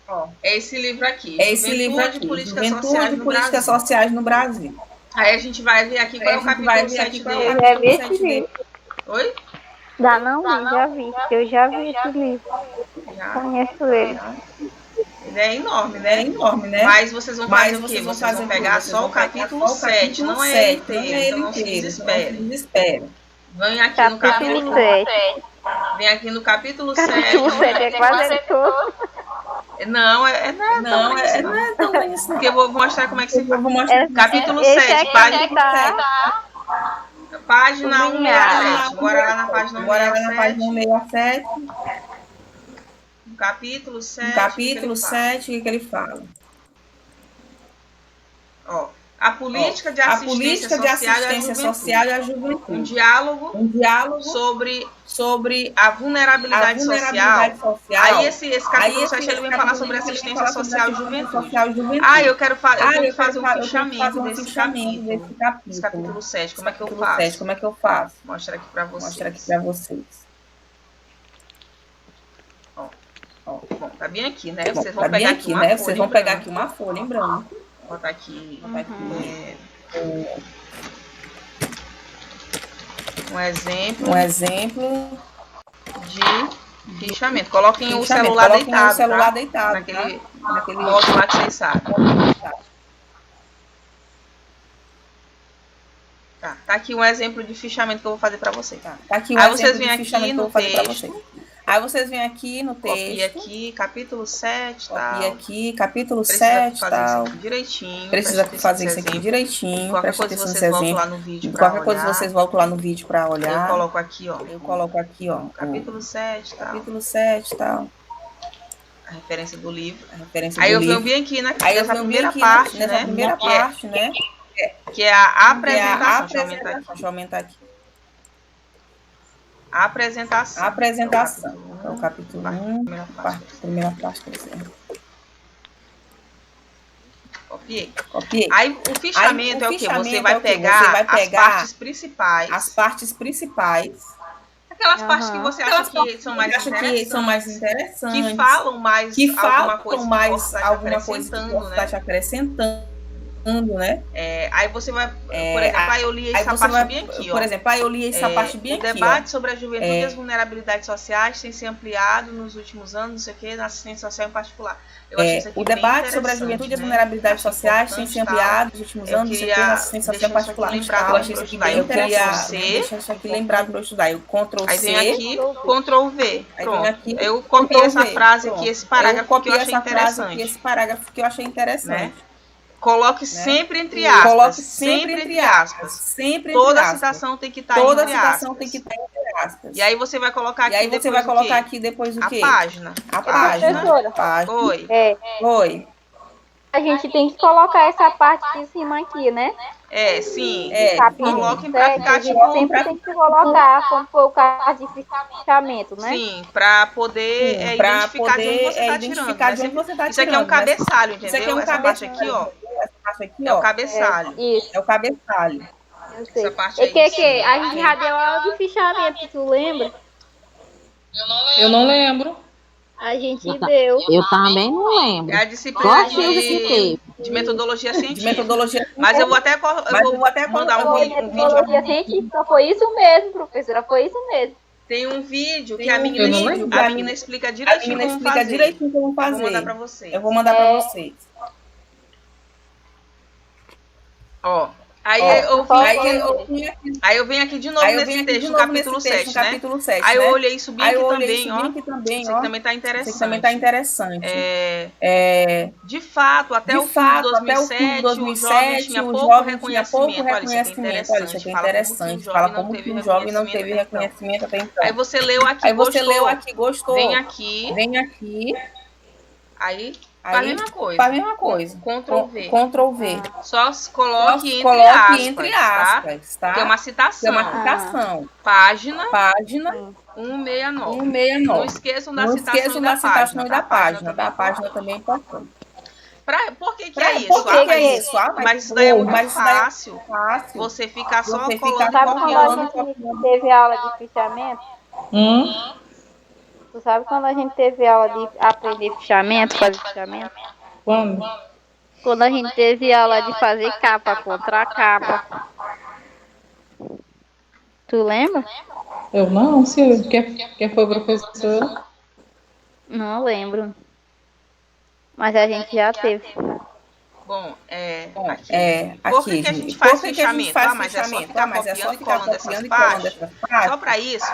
Ó, é esse livro aqui. Juventude e Políticas Sociais no Brasil. Aí a gente vai ver aqui qual é o capítulo 7 dele. Eu já vi esse livro. Oi? Dá não, já vi. Eu já vi esse livro. Conheço ele. Ele é enorme, né? Mas vocês vão fazer o quê? Vocês vão pegar só o capítulo 7, não é ele inteiro. Então não se desespere. Vem aqui no capítulo 7. Vem aqui no capítulo 7. Capítulo 7 é quase todo. Não é tão bem isso. Porque eu vou mostrar como é que se faz. Capítulo 7, página 167. Bora lá na página 167. Capítulo 7, o que ele fala? Ó, a política de assistência social e a juventude. Um diálogo sobre a vulnerabilidade social. Aí esse capítulo 7 ele vem falar sobre assistência social e juventude. Eu quero fazer um fichamento desse capítulo. Esse capítulo 7, como é que eu faço? Mostra aqui para vocês. Bom, tá bem aqui, né? Vocês vão pegar aqui uma folha em branco. Vou botar aqui um exemplo de fichamento. Coloquem o celular deitado, naquele modo lá que vocês sabem. Tá aqui um exemplo de fichamento que eu vou fazer para vocês. Aí vocês vêm aqui no texto. Aí vocês vêm aqui no texto. Copia aqui, capítulo 7, tal. Copia aqui, capítulo 7, tal. Precisa fazer isso aqui direitinho. Qualquer coisa vocês voltam lá no vídeo para olhar. Eu coloco aqui, ó. Capítulo 7, tal. A referência do livro. Aí eu venho bem aqui nessa primeira parte, né? Que é a apresentação. Deixa eu aumentar aqui. A apresentação. É o capítulo 1, primeira parte. Copiei. Aí o fichamento é o quê? Você vai pegar as partes principais. Aquelas partes que você acha que são mais interessantes. Que falam mais alguma coisa que você está te acrescentando. Né? Aí você vai, por exemplo, eu li essa parte bem aqui, ó. Por exemplo, eu li essa parte bem aqui. O debate sobre a juventude e as vulnerabilidades sociais tem se ampliado nos últimos anos, não sei o que, na assistência social em particular. Eu achei isso aqui o debate sobre a juventude e as vulnerabilidades sociais tem se ampliado nos últimos anos, não sei o que, na assistência social em particular. Eu achei isso aqui bem interessante. Deixa isso aqui lembrado para eu estudar. Eu Ctrl+C. Aí vem aqui, Ctrl+V. Pronto. Eu copiei essa frase aqui, esse parágrafo que eu achei interessante. Coloque sempre entre aspas. Toda citação tem que estar entre aspas. E aí você vai colocar aqui depois o quê? A página. Oi. A gente tem que colocar essa parte de cima aqui, né? Sim. Coloquem para ficar a gente sempre tem que colocar, como foi o caso de fichamento, né? Sim, para poder identificar de onde você está tirando. Isso aqui é um cabeçalho, entendeu? Essa parte aqui, ó. É o cabeçalho. Isso. É o cabeçalho. Essa parte E aí. que a gente já deu aula de fichamento, tu lembra? Eu não lembro. A gente deu. Eu também não lembro. É a disciplina de metodologia científica. Metodologia. Mas eu vou até mandar um vídeo. Metodologia científica, foi isso mesmo, professora, foi isso mesmo. Tem um vídeo que a menina explica direitinho como fazer. Eu vou mandar para vocês. Eu vou mandar para vocês. Ó. Aí eu venho aqui de novo nesse texto, no capítulo 7, né? Aí eu olhei e subi aqui também, ó. Isso aqui também tá interessante. De fato, até o fim de 2007, o jovem tinha pouco reconhecimento. Olha, isso aqui é interessante. Fala como que o jovem não teve reconhecimento até então. Aí você leu aqui, gostou. Vem aqui. Aí faz a mesma coisa. Ctrl V. Só coloque entre aspas, tá? Tem uma citação. Página 169. Não esqueçam da citação e da página. Da página também é importante. Por que é isso? Mas isso daí é muito fácil. Você ficar só colando. Sabe quando a gente teve aula de fichamento? Tu sabe quando a gente teve aula de aprender fichamento, fazer fichamento? Quando? Quando a gente teve aula de fazer capa contra capa. Tu lembra? Eu não, Silvia. Quem foi o professor? Não lembro. Mas a gente já teve. Bom, aqui. Por que a gente faz fichamento? Mas é só ficar copiando e colando essas páginas? Só para isso?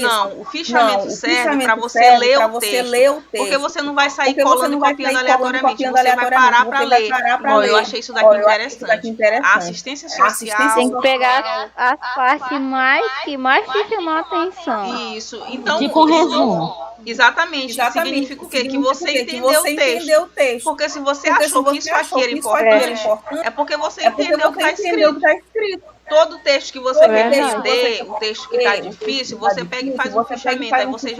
Não, o fichamento serve para você ler o texto. Porque você não vai sair colando e copiando aleatoriamente. Você vai parar para ler. Bom, eu achei isso daqui interessante. A assistência social... Tem que pegar as partes que mais te chamam a atenção. Isso. Então, tipo um resumo. Exatamente. Significa o quê? Que você entendeu o texto. Porque se você achou que isso aqui era importante, é porque você entendeu o que está escrito. Todo texto que você quer entender, o texto que está difícil, você pega e faz um fichamento. Aí você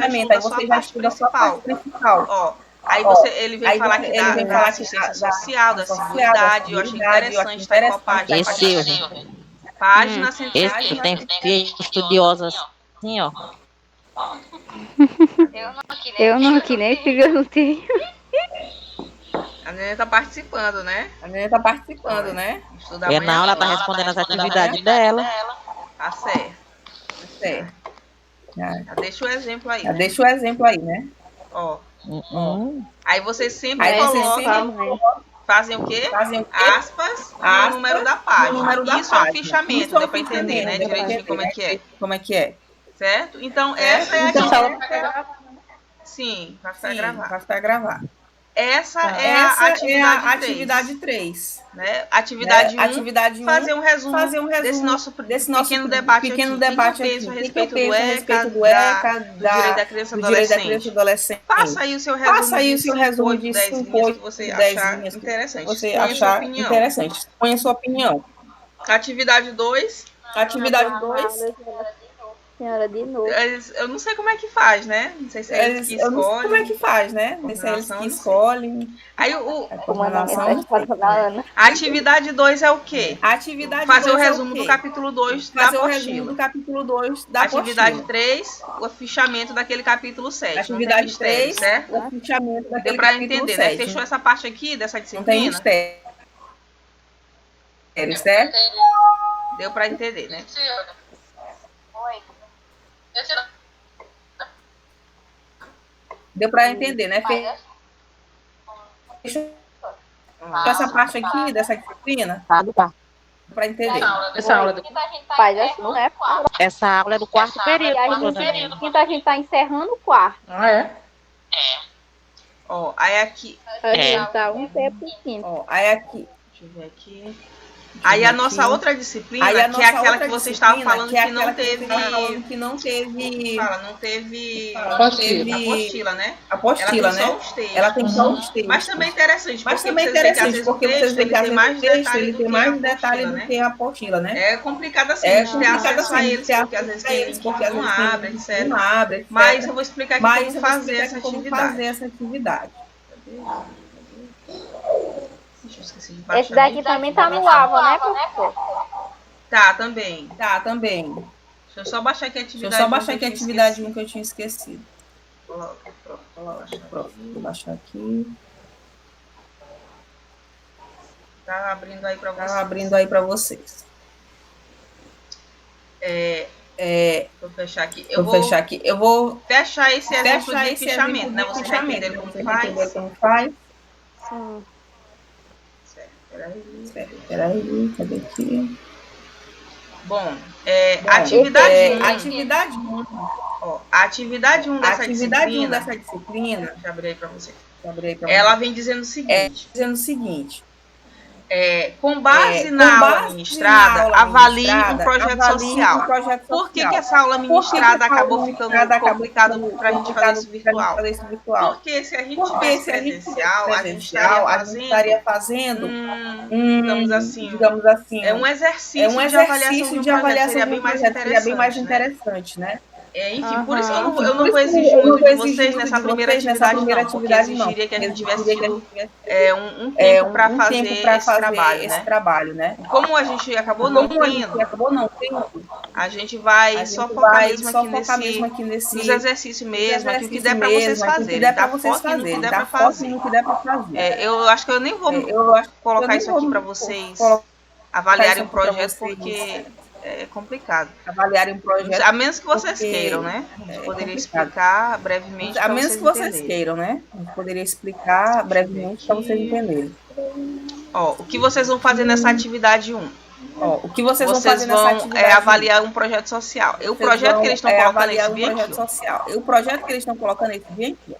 já estuda a sua parte principal. Ó, aí ele vem falar aqui da assistência social, da seguridade. Eu achei interessante estar em qual página. Página 100. Tem estudiosas assim, ó. Eu não, que nem figura não tenho. A Nenê tá participando, né? É na aula, tá respondendo as atividades dela. Tá certo. Já deixa o exemplo aí. Né? Ó. Aí vocês sempre colocam... Fazem o quê? Aspas no número da página. Isso é um fichamento, deu pra entender, né? Direitinho como é que é. Certo? Então, essa é a atividade. Sim, vai ficar gravado. Essa é a atividade 3. Né? Atividade 1, fazer um resumo desse nosso pequeno debate aqui. A respeito do ECA, do direito da criança e adolescente. Faça aí o seu resumo de 5, 8, que você achar interessante. Ponha sua opinião. Atividade 2. Senhora, de novo. Eu não sei como é que faz, né? Não sei se é eles que escolhem. Aí a atividade 2 é o quê? Fazer o resumo do capítulo 2 da apostila. Atividade 3, o fichamento daquele capítulo 7. Atividade 3, certo? O fichamento daquele capítulo 7. Deu pra entender, né? Fechou essa parte aqui dessa disciplina? Não tem mistério, certo? Deu pra entender, né? Deu para entender, né? Fechou essa parte aqui dessa disciplina? Para entender. Essa aula Faz assim, né? Essa aula é do quarto período. A gente tá encerrando o quarto. Ah, é? Ó, aí aqui. Tá um tempo sim. Ó, aí aqui. Deixa eu ver aqui. Aí a nossa outra disciplina, que é aquela que você estava falando que não teve apostila, né? Ela tem só os textos. Mas também é interessante, porque você vê que às vezes ele tem mais detalhes do que a apostila, né? É complicado assim, ter acesso a eles, porque às vezes não abre, etc. Mas eu vou explicar aqui como fazer essa atividade. Esse daqui também tá no AVA, né, professor? Tá, também. Deixa eu só baixar aqui a atividade 1 que eu tinha esquecido. Pronto, vou baixar aqui. Tá abrindo aí para vocês. Vou fechar aqui. Eu vou fechar esse exemplo de fichamento, né? Vocês já entenderam como faz? Sim. Certo, peraí, cadê aqui? Bom, atividade 1. A atividade 1 dessa disciplina, deixa eu abrir aí para vocês. Ela vem dizendo o seguinte. Com base na aula ministrada, avalie um projeto social. Por que essa aula ministrada acabou ficando complicada para a gente fazer isso virtual? Porque se a gente tivesse presencial, a gente estaria fazendo, digamos assim, um exercício de avaliação de um projeto, seria bem mais interessante, né? Enfim, por isso eu não vou exigir muito de vocês nessa primeira atividade, não, porque exigiria que a gente tivesse tido um tempo para fazer esse trabalho, né? Como a gente acabou não tendo, a gente vai só focar mesmo aqui nos exercícios mesmo, aqui o que der para vocês fazerem, dá foco no que der para fazer. Eu acho que eu nem vou colocar isso aqui para vocês avaliarem o projeto, porque é complicado. Avaliarem um projeto. A menos que vocês queiram, né? A gente poderia explicar brevemente. A menos que vocês queiram, né? A gente poderia explicar brevemente para vocês entenderem. O que vocês vão fazer nessa atividade 1? O que vocês vão fazer nessa atividade avaliar um projeto social. O projeto que eles estão colocando esse vídeo. O projeto que eles estão colocando esse vídeo.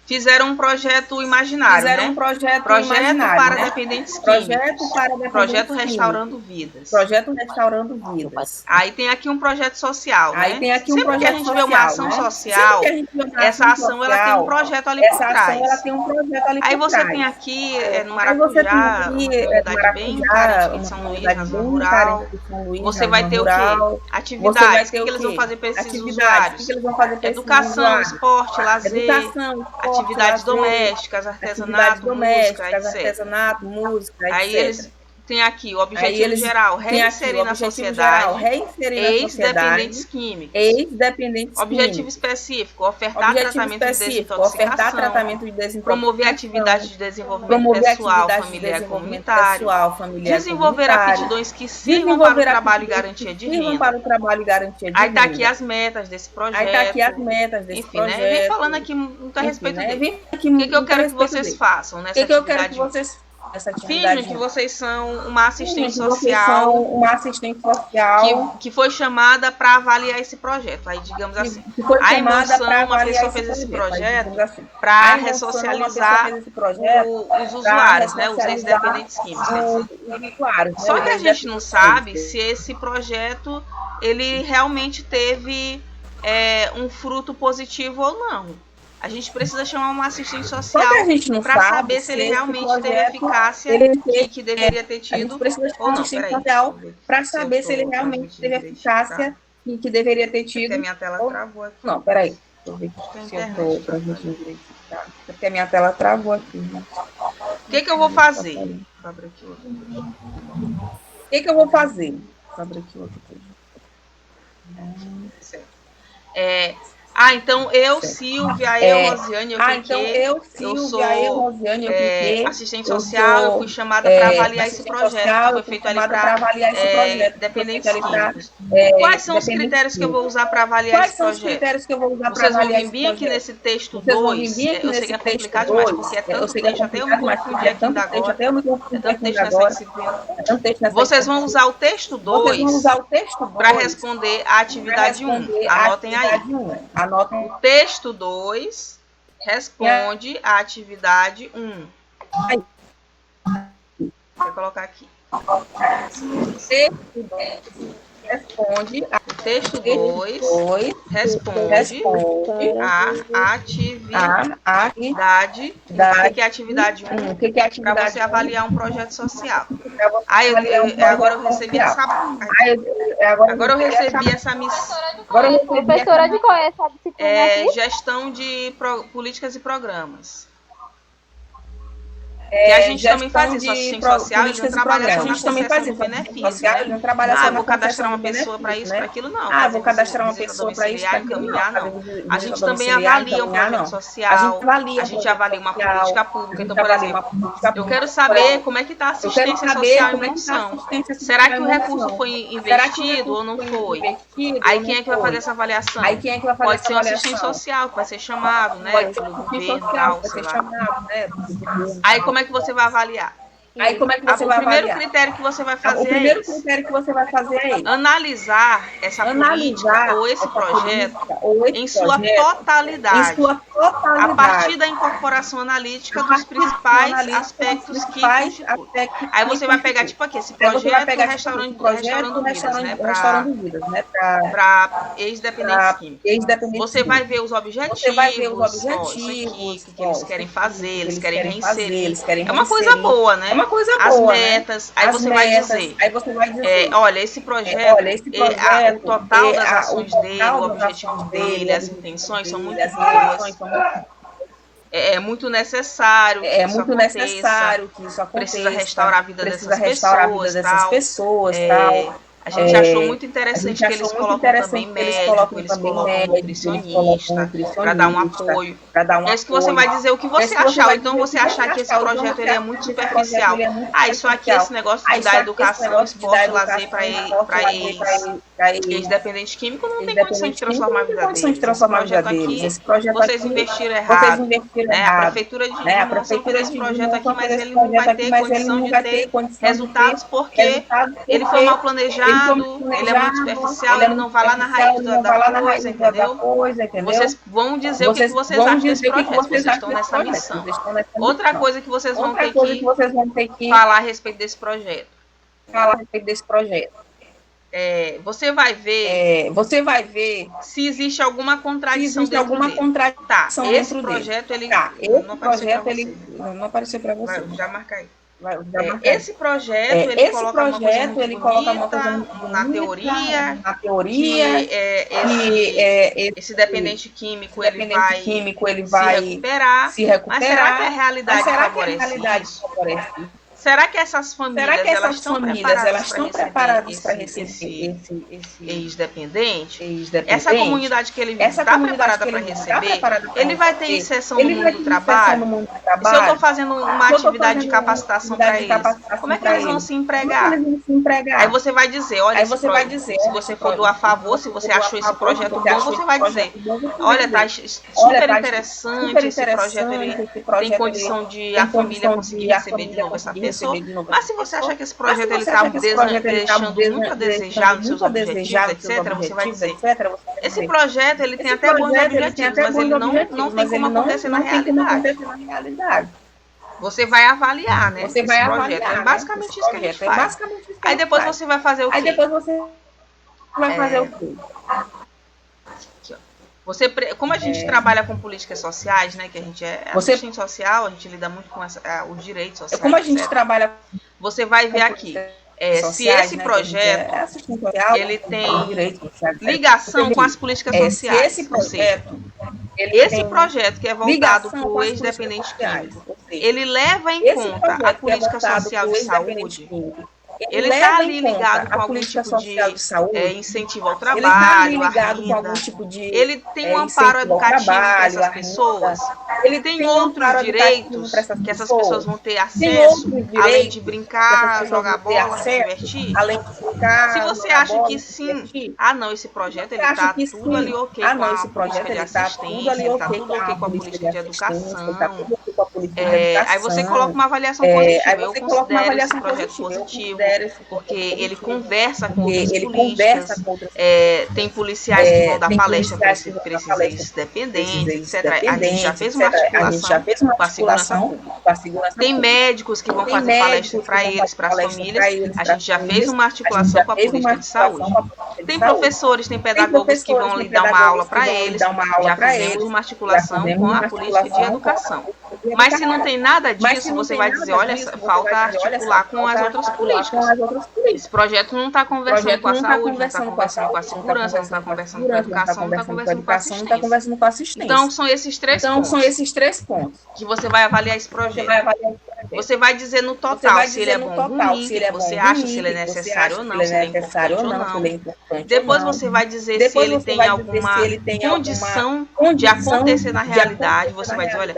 Fizeram um projeto imaginário, né? Projeto para dependentes químicos. Projeto Restaurando Vidas. Aí tem aqui um projeto social, né? Sempre que a gente vê uma ação social, essa ação ela tem um projeto ali por trás. Aí você tem aqui no Maracujá, uma comunidade bem carente de São Luís, na zona rural. Você vai ter o quê? Atividades. O que eles vão fazer para esses usuários? Educação, esporte, lazer, atividades domésticas, artesanato, música, etc. Aí eles têm aqui o objetivo geral, reinserir na sociedade ex-dependentes químicos. Objetivo específico, ofertar tratamento de desintoxicação, promover atividades de desenvolvimento pessoal, familiar e comunitário, desenvolver aptidões que sirvam para o trabalho e garantia de renda. Aí está aqui as metas desse projeto. Enfim, né? Vem falando aqui muito a respeito dele. O que eu quero que vocês façam nessa atividade? Finjam que vocês são uma assistente social, que foi chamada para avaliar esse projeto. Aí, digamos assim, a emoção, uma pessoa fez esse projeto para ressocializar os usuários, né, os ex-dependentes químicos. Só que a gente não sabe se esse projeto ele realmente teve um fruto positivo ou não. A gente precisa chamar uma assistente social para saber se ele realmente teve a eficácia que deveria ter tido ou não. Para saber se ele realmente teve a eficácia que deveria ter tido. Porque a minha tela travou aqui. Não, peraí. Deixa eu ver se eu estou para a gente verificar. Porque a minha tela travou aqui. Né? O que eu vou fazer? Vou abrir aqui outro. O que eu vou fazer? Vou abrir aqui outro. Certo. Então eu, Silvia, Rosiane, eu sou assistente social, eu fui chamada para avaliar esse projeto que foi feito ali para dependentes químicos. Quais são os critérios que eu vou usar para avaliar esse projeto? Vocês vão vir bem aqui nesse texto 2, eu sei que é complicado demais, porque é tanto texto, até eu me confundi aqui ainda agora, é tanto texto nessa disciplina. Vocês vão usar o texto 2 para responder a atividade 1, anotem aí. O texto 2 responde à atividade 1. Vou colocar aqui. O texto 2 responde à atividade 1. O que é atividade 1? Para você avaliar um projeto social. Agora eu recebi essa missão. Professora, de qual é essa disciplina aqui? Gestão de políticas e programas. que a gente também faz isso, assistente social, ele não trabalha só na concessão do benefício, né? Vou cadastrar uma pessoa para isso, para aquilo, não. Vou cadastrar uma pessoa para isso, para encaminhar, não. A gente também avalia um projeto social, a gente avalia uma política pública. Então, por exemplo, eu quero saber como é que está a assistência social em Monção. Será que o recurso foi investido ou não foi? Aí quem é que vai fazer essa avaliação? Pode ser um assistente social, que vai ser chamado, né, pelo governo e tal, sei lá. Aí como é que você vai avaliar? O primeiro critério que você vai fazer é analisar essa política ou esse projeto em sua totalidade, a partir da incorporação analítica dos principais aspectos que constituem. Aí você vai pegar, tipo aqui, esse projeto Restaurando Vidas, né, para ex-dependentes químicos. Você vai ver os objetivos, o que eles querem fazer, eles querem reinserir. É uma coisa boa, né? As metas, aí você vai dizer, olha, esse projeto, o total das ações dele, o objetivo dele, as intenções são muito boas. É muito necessário que isso aconteça, precisa restaurar a vida dessas pessoas, tal. A gente achou muito interessante que eles colocam também médico, eles colocam nutricionista, para dar um apoio. É isso que você vai dizer o que você achar. Ou então você achar que esse projeto ele é muito superficial. Isso aqui, esse negócio de dar educação, esporte, lazer para ex-dependente químico, não tem condição de transformar a vida deles. Esse projeto aqui, vocês investiram errado. A prefeitura de Monção fez esse projeto aqui, mas ele não vai ter condição de ter resultados porque ele foi mal planejado. Ele é muito superficial, ele não vai lá na raiz da coisa, entendeu? Vocês vão dizer o que vocês acham desse projeto, vocês estão nessa missão. Outra coisa que vocês vão ter que falar a respeito desse projeto. Você vai ver se existe alguma contradição dentro dele. Esse projeto, ele não apareceu para você. Já marca aí. Esse projeto, ele coloca uma coisa bonita na teoria, que esse dependente químico ele vai se recuperar, mas será que a realidade favorece isso? Será que essas famílias elas estão preparadas para receber esse ex-dependente? Essa comunidade que ele vive está preparada para receber? Ele vai ter inserção no mundo do trabalho? E se eu estou fazendo uma atividade de capacitação para eles, como é que eles vão se empregar? Aí você vai dizer, olha, se você for do a favor, se você achou esse projeto bom, você vai dizer, olha, tá super interessante esse projeto, ele tem condição de a família conseguir receber de novo essa pessoa. Mas se você acha que esse projeto ele está deixando muito a desejar nos seus objetivos, etc., você vai dizer, esse projeto ele tem até bons objetivos, mas ele não tem como acontecer na realidade. Você vai avaliar, né? Esse projeto. É basicamente isso que a gente faz. Aí depois você vai fazer o quê? Como a gente trabalha com políticas sociais, né, que a gente é assistente social, a gente lida muito com os direitos sociais. Como a gente trabalha, você vai ver aqui se esse projeto ele tem ligação com as políticas sociais. Esse projeto que é voltado para o ex-dependente químico, ele leva em conta a política social de saúde. Ele está ali ligado com algum tipo de incentivo ao trabalho, à renda. Ele tem um amparo educativo para essas pessoas. Ele tem outros direitos que essas pessoas vão ter acesso, além de brincar, jogar bola, se divertir. Se você acha que sim, não, esse projeto ele está tudo ali ok com a política de assistência, ele está tudo ok com a política de educação. Aí você coloca uma avaliação positiva. Eu considero esse projeto positivo, porque ele conversa com outras políticas, tem policiais que vão dar palestra para esses dependentes, etc. A gente já fez uma articulação com a segurança pública. Tem médicos que vão fazer palestra para eles, para as famílias. A gente já fez uma articulação com a política de saúde. Tem professores, tem pedagogos que vão lhe dar uma aula para eles. Já fizemos uma articulação com a política de educação. Mas se não tem nada disso, você vai dizer, olha, falta articular com as outras políticas. Esse projeto não está conversando com a saúde, não está conversando com a segurança, não está conversando com a educação, não está conversando com a assistência. Então, são esses três pontos que você vai avaliar esse projeto. Você vai dizer no total se ele é bom ou ruim, o que você acha, se ele é necessário ou não, se ele é importante ou não. Depois você vai dizer se ele tem alguma condição de acontecer na realidade. Você vai dizer, olha,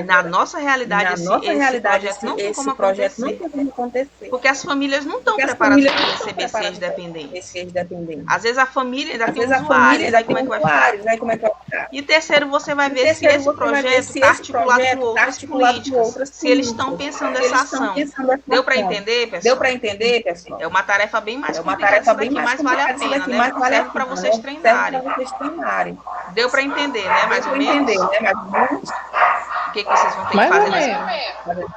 na nossa realidade esse projeto não tem como acontecer. Porque as famílias não estão preparadas para receber seus dependentes. Às vezes a família ainda tem usuários, aí como é que vai ficar? E terceiro, você vai ver se esse projeto está articulado com outras políticas, se eles estão pensando essa ação. Deu para entender, pessoal? É uma tarefa bem mais complicada essa daqui, mas vale a pena, né? Serve para vocês treinarem. Deu para entender, né? Mais ou menos? O que vocês vão ter que fazer nesse momento?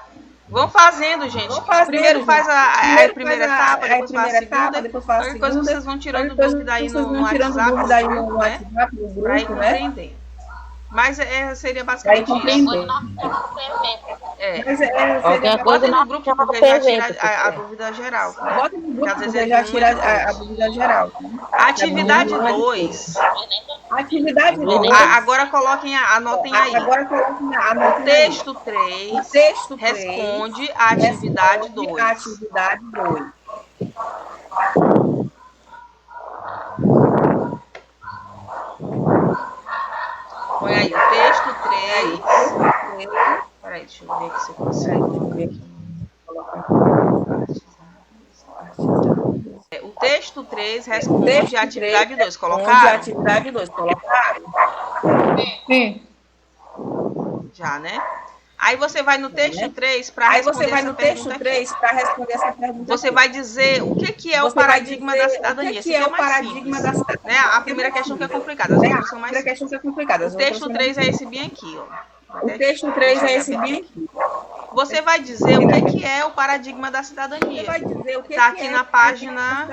Vão fazendo, gente. Primeiro faz a primeira etapa, depois faz a segunda. Qualquer coisa vocês vão tirando dúvida aí no WhatsApp, né? Para ir compreendendo. Mas seria basicamente isso. Bota no grupo, porque já tira a dúvida geral. Né? Porque às vezes já tira a dúvida geral. Atividade 2. Agora anotem aí. O texto 3 responde a atividade 2. Põe aí o texto 3. Peraí, deixa eu ver se eu consigo ver aqui. O texto 3 responde a atividade 2. Colocaram? Sim. Já, né? Aí você vai no texto 3 para responder essa pergunta. Você vai dizer o que é o paradigma da cidadania. Esse é o mais simples. Né? A primeira questão que é complicada, as outras são mais simples. O texto 3 é esse bem aqui, ó. O texto 3 é esse bem aqui. Você vai dizer o que é o paradigma da cidadania. Está aqui na página...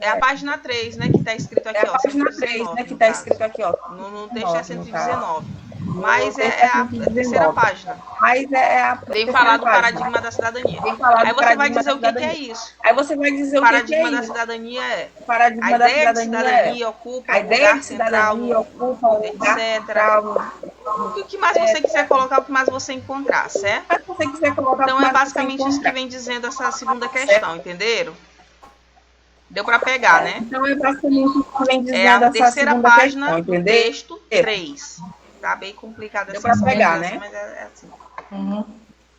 É a página 3, né, que está escrito aqui, ó. 119, no texto é 119. Mas é a terceira página. Vem falar do paradigma da cidadania. Aí você vai dizer o que é isso. O paradigma da cidadania é a ideia de cidadania ocupa um lugar central, etc. O que mais você quiser colocar, o que mais você encontrar, certo? Então é basicamente isso que vem dizendo essa segunda questão, entenderam? Deu para pegar, né? Então é basicamente o que vem dizendo a terceira página do texto 3. Tá bem complicado essa questão, mas é assim.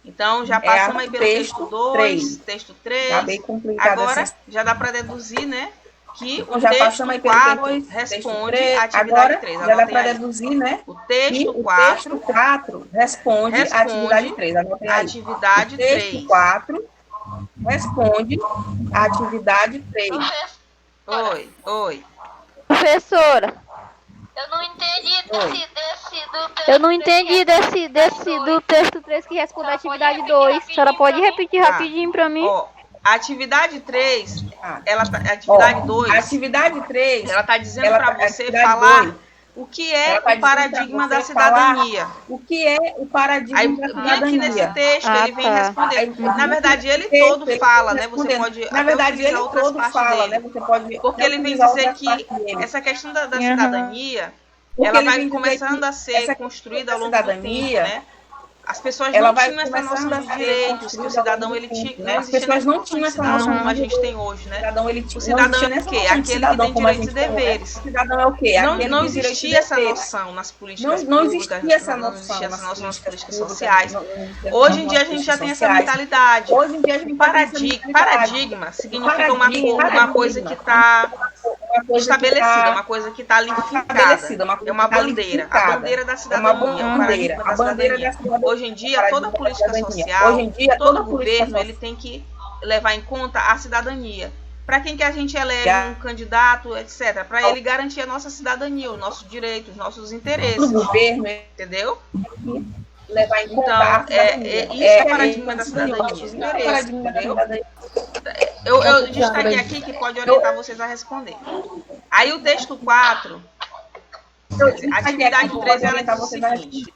Então, já passamos aí pelo texto 2, texto 3. Agora, já dá para deduzir, né? Que o texto 4 responde a atividade 3. Já dá para deduzir, né? O texto 4 responde a atividade 3. Atividade 3. O texto 4 responde a atividade 3. Oi. Professora. Eu não entendi do texto 3 que responde a atividade 2. A senhora pode repetir rapidinho para mim? A atividade 3, atividade 2, ela está dizendo para você falar o que é o paradigma da cidadania. O que é o paradigma da cidadania? Aqui nesse texto ele vem responder. Na verdade, ele todo fala, né? Você pode utilizar outras partes dele. Porque ele vem dizer que essa questão da cidadania, ela vai começando a ser construída ao longo do tempo, né? As pessoas não tinham essa noção de direitos, que o cidadão ele tinha, não existia essa noção como a gente tem hoje, né? O cidadão é o quê? Aquele que tem direitos e deveres. Não existia essa noção nas políticas públicas, não existia essa noção nas políticas sociais. Hoje em dia a gente já tem essa mentalidade. Paradigma significa uma coisa que está estabelecida, uma coisa que está ali fincada. É uma bandeira. A bandeira da cidadania. A bandeira da cidadania. Hoje em dia, toda política social, todo governo, ele tem que levar em conta a cidadania. Para quem que a gente elege um candidato, etc. Para ele garantir a nossa cidadania, os nossos direitos, os nossos interesses. O governo, entendeu? Levar em conta isso é o paradigma da cidadania. Eu destaquei aqui que pode orientar vocês a responder. Aí o texto 4, a atividade 3, ela diz o seguinte.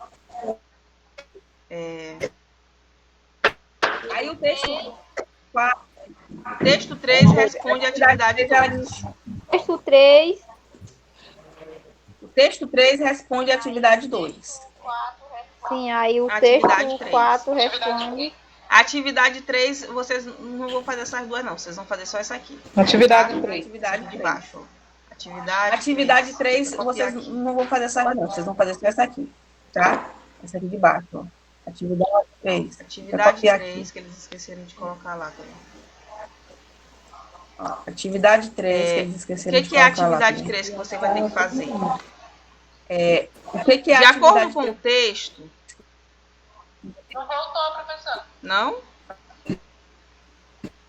Aí o texto 4. O texto 3 responde a atividade 2. O texto 3 responde a atividade 2. Sim, aí o texto 4 responde. Atividade 3, vocês não vão fazer essas duas, não. Vocês vão fazer só essa aqui. Atividade 3. Atividade de baixo. Atividade 3, vocês não vão fazer essa, não. Vocês vão fazer só essa aqui, tá? Essa aqui de baixo, ó. Atividade 3. Atividade 3, que eles esqueceram de colocar lá também. Ó, atividade 3, que eles esqueceram de colocar lá. O que é a atividade 3 que você vai ter que fazer? O que é de acordo com o texto... Não voltou, professor. Não?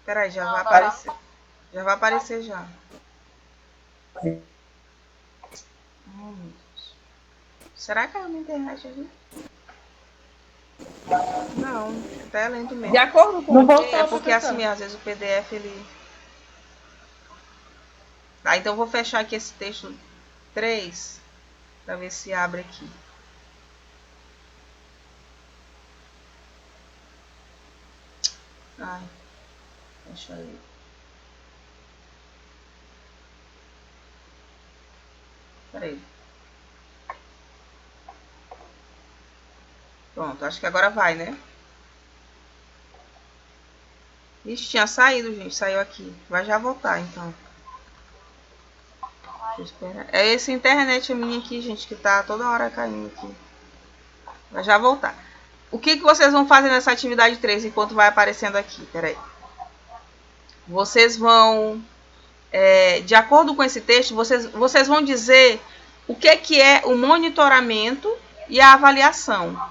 Peraí, já vai aparecer. Já vai aparecer já. Será que é na internet aqui? Não, até lento mesmo. De acordo com o texto. É porque assim, às vezes o PDF ele... Tá, então eu vou fechar aqui esse texto 3 para ver se abre aqui. Ai, deixa aí. Peraí. Pronto, acho que agora vai, né? Ixi, tinha saído, gente. Saiu aqui. Vai já voltar, então. Deixa eu esperar. É essa internet minha aqui, gente, que tá toda hora caindo aqui. Vai já voltar. O que vocês vão fazer nessa atividade 3 enquanto vai aparecendo aqui? Peraí. Vocês vão... de acordo com esse texto, vocês vão dizer o que é o monitoramento e a avaliação.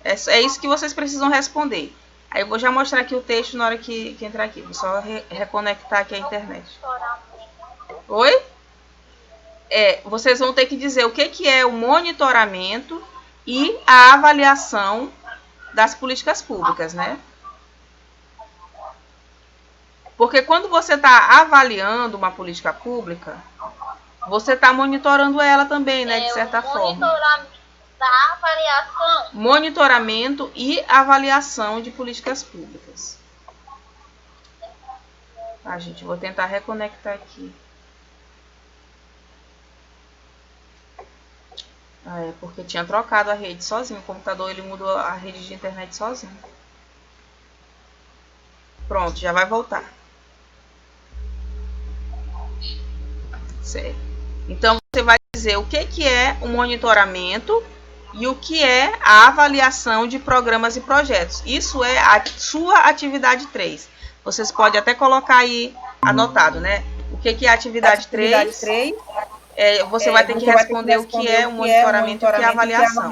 É isso que vocês precisam responder. Aí eu vou já mostrar aqui o texto na hora que entrar aqui. Vou só reconectar aqui a internet. Oi? Vocês vão ter que dizer o que é o monitoramento e a avaliação das políticas públicas, né? Porque quando você está avaliando uma política pública, você está monitorando ela também, né? De certa forma. Da avaliação. Monitoramento e avaliação de políticas públicas. Tá, gente? Vou tentar reconectar aqui. Porque tinha trocado a rede sozinho. O computador ele mudou a rede de internet sozinho. Pronto, já vai voltar. Certo. Então você vai dizer o que é o monitoramento e o que é a avaliação de programas e projetos. Isso é a sua atividade 3. Vocês podem até colocar aí anotado, né? O que é a atividade 3? Você vai ter que responder o que é o monitoramento e o que é a avaliação.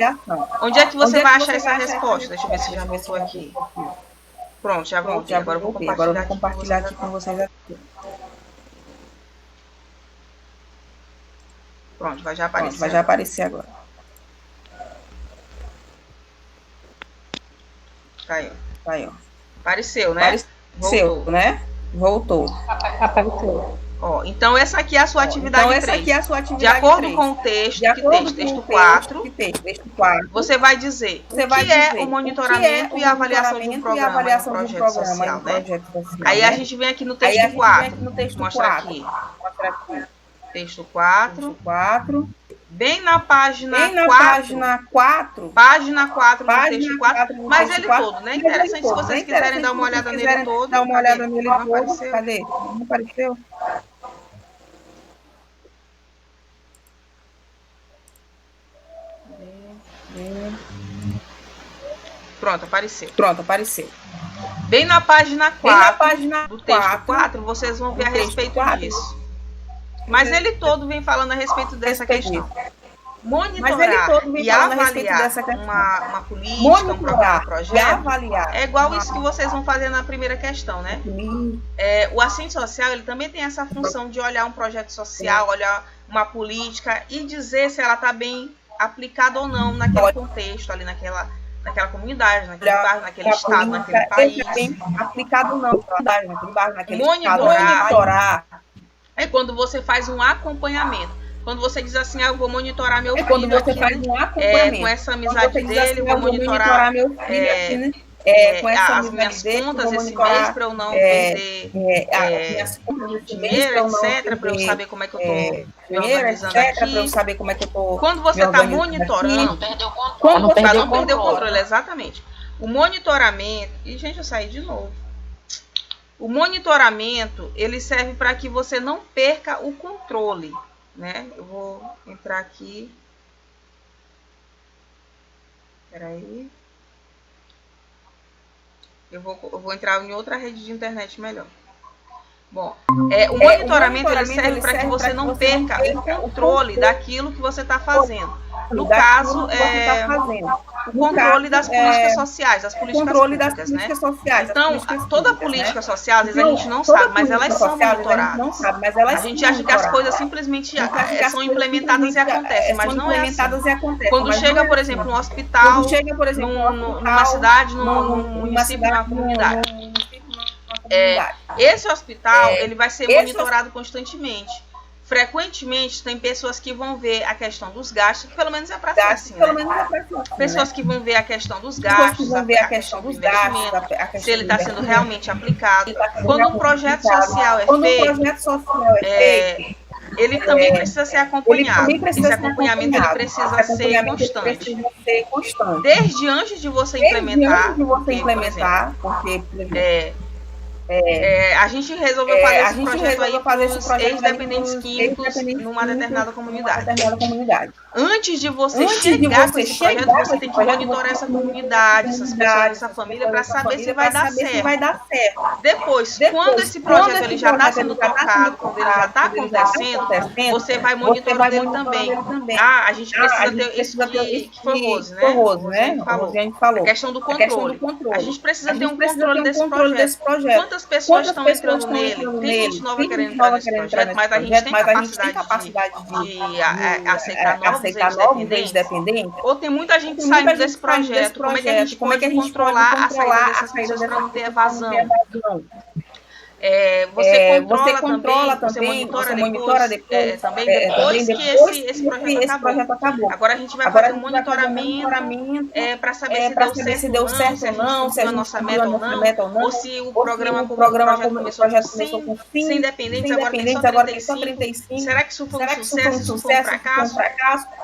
Onde é que você vai achar essa resposta? Deixa eu ver se já voltou aqui. Pronto, já voltei. Agora eu vou compartilhar aqui com vocês. Pronto, vai já aparecer agora. Tá aí, ó. Apareceu, né? Apareceu, né? Voltou. Apareceu. Então essa aqui é a sua atividade 3. De acordo com o texto, texto 4, você vai dizer o que é o monitoramento e a avaliação de um programa, um projeto social, né? Aí a gente vem aqui no texto 4. Mostra aqui. Texto 4. Bem na página 4. Página 4 no texto 4. Mas ele todo, né? Interessante se vocês quiserem dar uma olhada nele todo. Dá uma olhada nele todo. Cadê? Não apareceu? Pronto, apareceu. Bem na página 4 do texto 4, vocês vão ver a respeito disso. Mas ele todo vem falando a respeito dessa questão. Monitorar e avaliar uma política, um programa, um projeto, é igual isso que vocês vão fazer na primeira questão, né? O assistente social, ele também tem essa função de olhar um projeto social, olhar uma política e dizer se ela está bem aplicada ou não naquele contexto, ali naquela comunidade, naquele bairro, naquele estado, naquele país. Bem aplicado não, naquele bairro, naquele estado. Monitorar é quando você faz um acompanhamento. Quando você diz assim, eu vou monitorar meu filho. Quando você faz um acompanhamento. Com essa amizade dele, eu vou monitorar meu filho aqui, né? as minhas contas esse mês para eu não perder dinheiro, etc, para eu saber como é que eu estou me organizando aqui. Quando você está monitorando, para não perder o controle, exatamente. O monitoramento... E, gente, eu saí de novo. O monitoramento, ele serve para que você não perca o controle, né? Eu vou entrar aqui. Espera aí. Eu vou entrar em outra rede de internet melhor. Bom, o monitoramento ele serve para que você não perca o controle daquilo que você está fazendo. No caso, o controle das políticas sociais, das políticas públicas, né? Então, toda política social, às vezes a gente não sabe, mas elas são monitoradas. A gente acha que as coisas simplesmente são implementadas e acontecem, mas não é assim. Quando chega, por exemplo, num hospital, numa cidade, num município, numa comunidade, esse hospital ele vai ser monitorado constantemente. Frequentemente tem pessoas que vão ver a questão dos gastos, que pelo menos é para ser assim, né? Pessoas que vão ver a questão dos gastos, a questão do investimento, se ele está sendo realmente aplicado. Quando um projeto social é feito, ele também precisa ser acompanhado. Esse acompanhamento ele precisa ser constante. Desde antes de você implementar, porque, a gente resolveu fazer esse projeto aí para os ex-dependentes químicos numa determinada comunidade. Antes de você chegar com esse projeto, você tem que monitorar essa comunidade, essas pessoas, essa família, para saber se vai dar certo. Depois, quando esse projeto ele já está sendo tocado, quando ele já está acontecendo, você vai monitorar ele também. A gente precisa ter isso que foi o Rose, né? Rosiane falou. A questão do controle. A gente precisa ter um controle desse projeto. Quantas pessoas estão entrando nele? Tem gente nova querendo entrar nesse projeto, mas a gente tem capacidade de aceitar novos ex-dependentes? Ou tem muita gente saindo desse projeto? Como é que a gente pode controlar a saída dessas pessoas para não ter evasão? Você controla também, você monitora depois, também depois que esse projeto acabou. Agora a gente vai fazer um monitoramento para saber se deu certo ou não, se a nossa meta ou não, ou se o programa começou com 100 dependentes, agora tem só 35. Será que isso foi um sucesso? Isso foi um fracasso?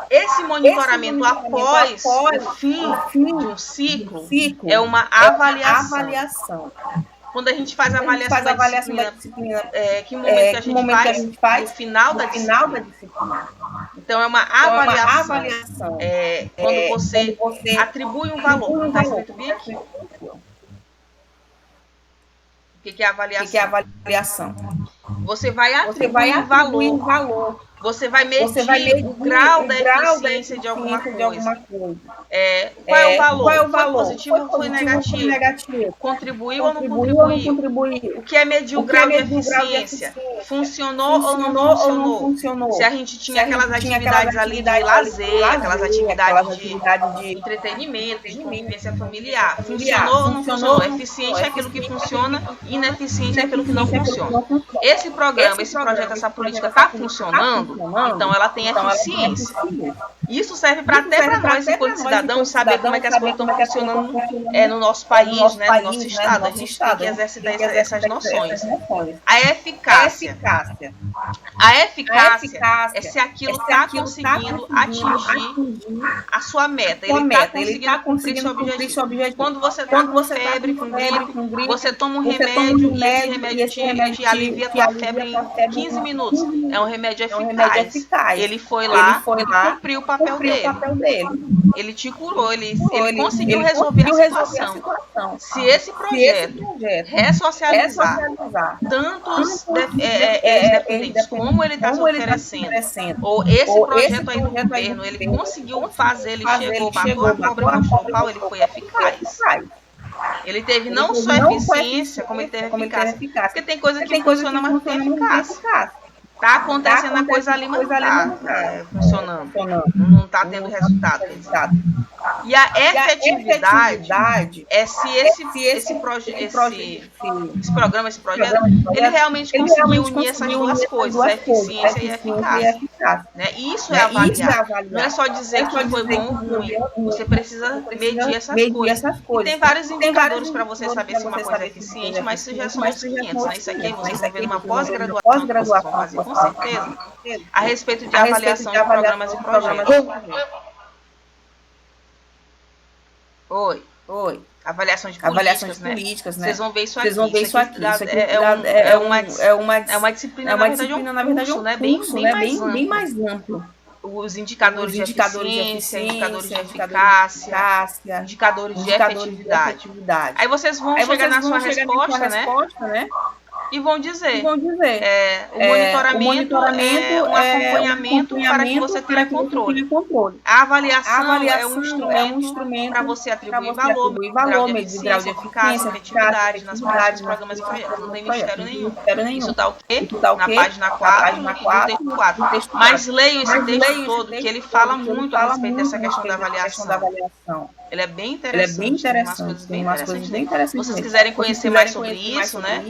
Esse monitoramento após o fim de um ciclo é uma avaliação. Quando a gente faz a avaliação da disciplina, que momento que a gente faz? No final da disciplina. Então, é uma avaliação. Quando você atribui um valor. Está escrito bem aqui. O que é avaliação? Você vai atribuir um valor. Você vai medir o grau da eficiência de alguma coisa. Qual é o valor? Foi positivo ou foi negativo? Contribuiu ou não contribuiu? O que é medir o grau de eficiência? Funcionou ou não funcionou? Se a gente tinha aquelas atividades ali de lazer, aquelas atividades de entretenimento, de convivência familiar. Funcionou ou não funcionou? Eficiente é aquilo que funciona, ineficiente é aquilo que não funciona. Esse programa, esse projeto, essa política está funcionando? Então ela tem eficiência. Isso serve até para nós, enquanto cidadãos, saber como é que as coisas estão funcionando no nosso país, né, no nosso estado. A gente tem que exercitar essas noções. A eficácia. A eficácia é se aquilo está conseguindo atingir a sua meta. Ele está conseguindo cumprir seu objetivo. Quando você está com febre, com gripe, você toma um remédio e esse remédio te alivia a tua febre em 15 minutos. É um remédio eficaz. Ele foi lá, cumpriu o papel dele. Ele te curou, ele conseguiu resolver a situação. Se esse projeto ressocializar tantos ex-dependentes como ele está se oferecendo, ou esse projeto aí do governo, ele conseguiu fazer, ele chegou, bateu a cobra e mostrou o pau, ele foi eficaz. Ele teve não só eficiência, como ele teve eficácia. Porque tem coisa que funciona, mas não tem eficácia. Tá acontecendo a coisa ali, mas não tá funcionando. Não tá tendo resultado. E a efetividade é se esse programa, esse projeto, ele realmente conseguiu unir essas duas coisas, a eficiência e a eficácia. Né? E isso é avaliar. Não é só dizer que foi bom ou ruim. Você precisa medir essas coisas. E tem vários indicadores para você saber se uma coisa é eficiente, mas isso já são os 500. Né? Isso aqui é vocês vão ver numa pós-graduação que vocês vão fazer, com certeza, a respeito de avaliação de programas e projetos. Oi. Avaliação de políticas, né? Vocês vão ver isso aqui. É uma disciplina, na verdade, curso, né? Bem mais amplo. Os indicadores de eficiência, indicadores de eficácia, indicadores de efetividade. Aí vocês vão chegar na sua resposta, né? E vão dizer, o monitoramento é um acompanhamento para que você tenha controle. A avaliação é um instrumento para você atribuir valor, medir grau de eficácia, efetividade nas práticas, programas e projetos. Não tem mistério nenhum. Isso está o quê? Na página 4, no texto 4. Mas leiam esse texto todo, que ele fala muito a respeito dessa questão da avaliação. Ele é bem interessante, tem umas coisas bem interessantes. Se vocês quiserem conhecer mais sobre isso, né?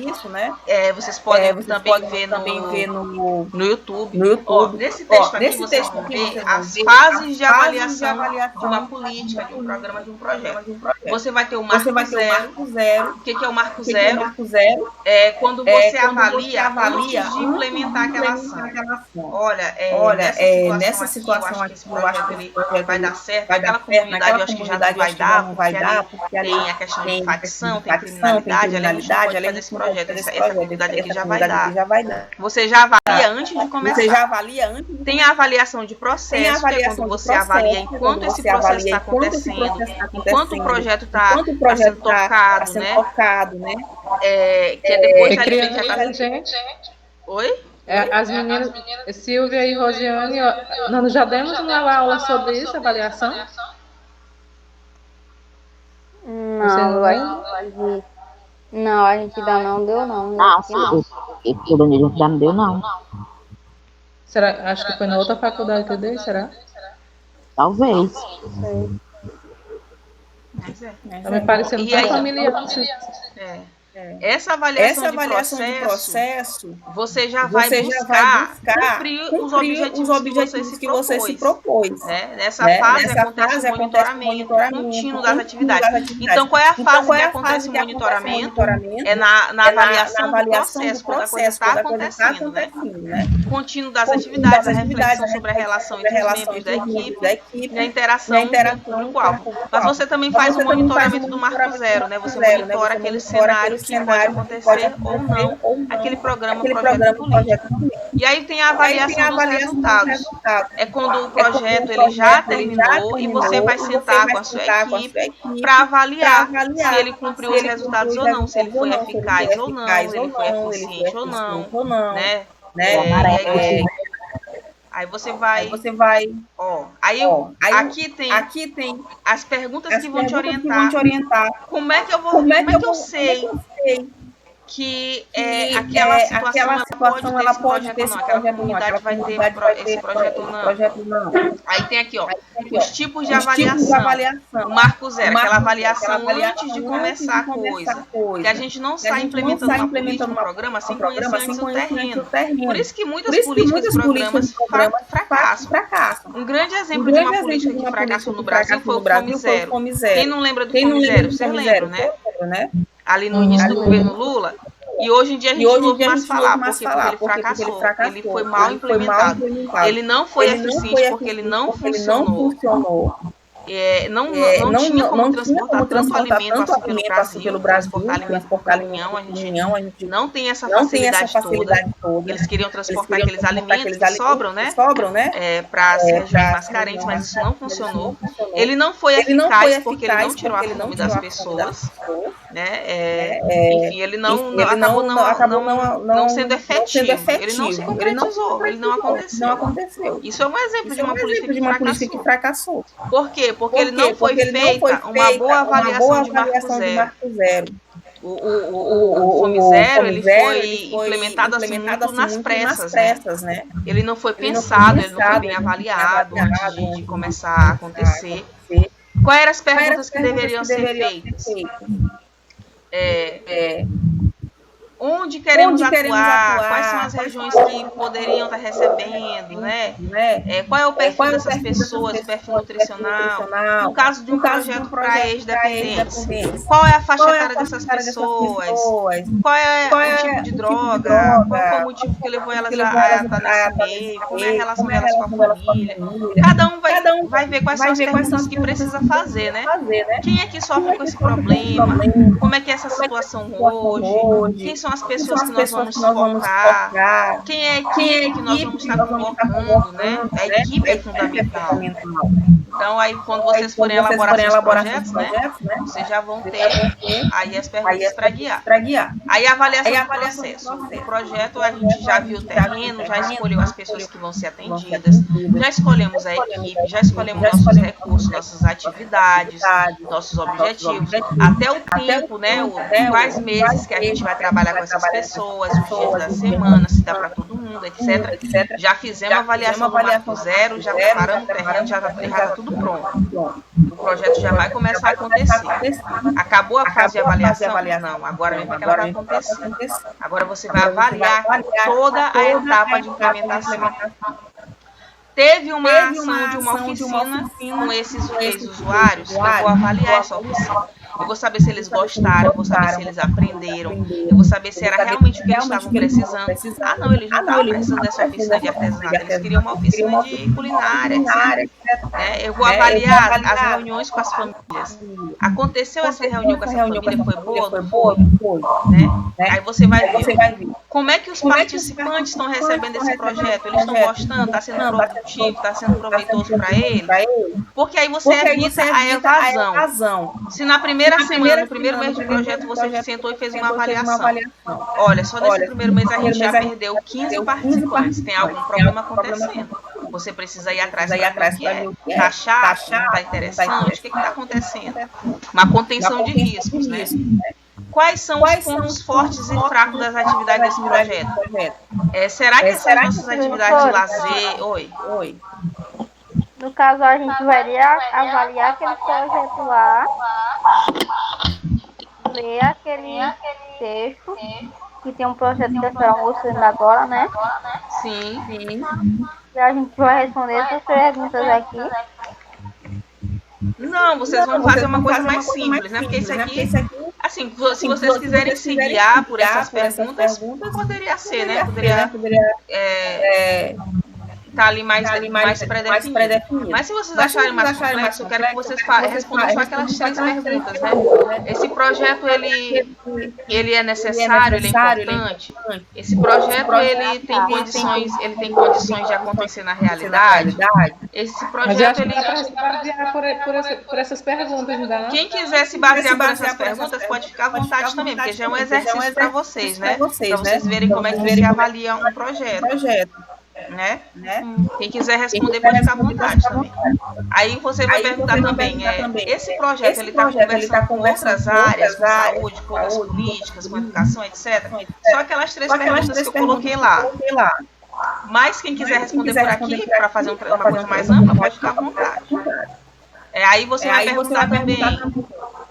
Vocês podem também ver no YouTube. Nesse texto aqui, vocês vão ver as fases de avaliação de uma política, de um programa, de um projeto. Você vai ter o marco zero. O que é o marco zero? É quando você avalia antes de implementar aquela ação. Olha, nessa situação aqui, eu acho que ele vai dar certo. Aquela comunidade, eu acho que já não vai dar, porque tem a questão de facção, tem criminalidade, além disso, pode fazer esse projeto, essa comunidade aqui já vai dar. Você já avalia antes de começar. Tem a avaliação de processo, que é quando você avalia enquanto esse processo está acontecendo, enquanto o projeto está sendo tocado, né? Que é depois da gente. Oi? As meninas, Silvia e Rosiane, nós já demos uma aula sobre isso, avaliação? Não, a gente ainda não deu, não. Esse organismo já não deu, não. Será? Acho que foi na outra faculdade que eu dei, será? Talvez. Tá me parecendo tão familiar. Essa avaliação de processo, você já vai buscar cumprir os objetivos que você se propôs. Nessa fase acontece o monitoramento contínuo das atividades. Então, qual é a fase que acontece o monitoramento? É na avaliação do processo, quando a coisa está acontecendo. Contínuo das atividades, a reflexão sobre a relação entre os membros da equipe e a interação com o público-alvo. Mas você também faz o monitoramento do marco zero, né? Você monitora aquele cenário que pode acontecer ou não, aquele programa, projeto político. E aí tem a avaliação dos resultados. É quando o projeto ele já terminou e você vai sentar com a sua equipe para avaliar se ele cumpriu os resultados ou não, se ele foi eficaz ou não, se ele foi eficiente ou não, né? Aí você vai, aqui tem as perguntas que vão te orientar. Como é que eu sei que aquela situação ela pode ter esse projeto ou não, aquela comunidade vai ter esse projeto ou não. Aí tem aqui, os tipos de avaliação. O marco zero, aquela avaliação antes de começar a coisa. Que a gente não sai implementando uma política, um programa, sem conhecer antes o terreno. Por isso que muitas políticas e programas fracassam. Um grande exemplo de uma política que fracassou no Brasil foi o Fome Zero. Quem não lembra do Fome Zero? Vocês lembram, né? Ali no início do governo Lula, e hoje em dia a gente não ouve mais falar, porque ele fracassou, ele foi mal implementado, ele não foi eficiente porque ele não funcionou. Não tinha como transportar tanto alimento assim pelo Brasil, transportar alimento por caminhão, a gente não tem essa facilidade toda. Eles queriam transportar aqueles alimentos que sobram, né? Para as regiões mais carentes, mas isso não funcionou. Ele não foi eficaz porque ele não tirou a fome das pessoas, né? Enfim, ele acabou não sendo efetivo. Ele não se concretizou, ele não aconteceu. Isso é um exemplo de uma política que fracassou. Por quê? Porque ele não foi feita uma boa avaliação de marco zero. O Fome Zero ele foi implementado assim muito nas pressas, né? Ele não foi pensado, ele não foi bem avaliado antes de começar a acontecer. Quais eram as perguntas que deveriam ser feitas? Onde queremos atuar? Quais são as regiões que poderiam estar recebendo, né? Qual é o perfil dessas pessoas, o perfil nutricional? No caso de um projeto para ex-dependentes, qual é a faixa etária dessas pessoas? Qual é o tipo de droga? Qual foi o motivo que levou elas a estar nesse meio? Como é a relação delas com a família? Cada um vai ver quais são as perguntas que precisa fazer, né? Quem é que sofre com esse problema? Como é que é essa situação hoje? Quem são as pessoas que nós vamos focar? Quem é a equipe que nós vamos estar convocando, né? A equipe é fundamental. Então, aí, quando vocês forem elaborar seus projetos, né? Vocês já vão ter aí as perguntas para guiar. Aí, a avaliação do processo. O projeto, a gente já viu o terreno, já escolheu as pessoas que vão ser atendidas, já escolhemos a equipe, já escolhemos nossos recursos, nossas atividades, nossos objetivos, até o tempo, né? Quais meses que a gente vai trabalhar com essas pessoas, os dias da semana, se dá para todo mundo, etc. Já fizemos a avaliação do marco zero, já preparamos o terreno, já está tudo pronto. O projeto já vai começar a acontecer. Acabou a fase de avaliação? Não, agora mesmo é que ela vai acontecer. Agora você vai avaliar toda a etapa de implementação. Teve uma ação de uma oficina com esses usuários, eu vou avaliar essa oficina. Eu vou saber se eles gostaram, eu vou saber se eles aprenderam, eu vou saber se era realmente o que eles estavam precisando. Ah, não, eles não estavam precisando dessa oficina de artesanato, eles queriam uma oficina de culinária, etc. Eu vou avaliar as reuniões com as famílias. Aconteceu essa reunião com essa família, foi boa? Não foi? Aí você vai ver como é que os participantes estão recebendo esse projeto. Eles estão gostando? Está sendo produtivo? Está sendo proveitoso para eles? Porque aí você evita a evasão. Se na primeira semana, no primeiro mês de projeto, você sentou e fez uma avaliação. Olha, só nesse primeiro mês a gente já perdeu 15 participantes. Tem algum problema acontecendo. Você precisa ir atrás para ver o que é. Está chato? Não está interessante? O que está acontecendo? Uma contenção de riscos, né? Quais são os pontos fortes e fracos das atividades desse projeto? Será que são nossas atividades de lazer? Oi. No caso, a gente vai avaliar aquele projeto lá, ler aquele texto, que tem um projeto que a senhora mostrando agora, né? Sim. E a gente vai responder essas perguntas aqui. Não, vocês vão fazer uma coisa mais simples, né? Porque isso aqui, assim, se vocês quiserem se guiar por essas perguntas, poderia ser, né? Poderia tá ali mais pré-definido. Mas se vocês acharem mais complexo, eu quero que vocês respondam só aquelas 3 perguntas, né? Esse projeto, ele é necessário, ele é importante? Esse projeto, ele tem condições de acontecer na realidade? Esse projeto, ele... se basear por essas perguntas, ainda não? Quem quiser se basear por essas perguntas, pode ficar à vontade também, porque já é um exercício para vocês, né? Para vocês verem como é que se avalia um projeto. Né? Quem quiser responder pode ficar à vontade também. Aí você vai perguntar também, esse projeto ele está conversando com outras áreas, com saúde, com as políticas, com educação, etc. Só aquelas 3 perguntas que eu coloquei lá. Mas quem quiser responder por aqui, para fazer uma coisa mais ampla, pode ficar à vontade. Aí você vai perguntar também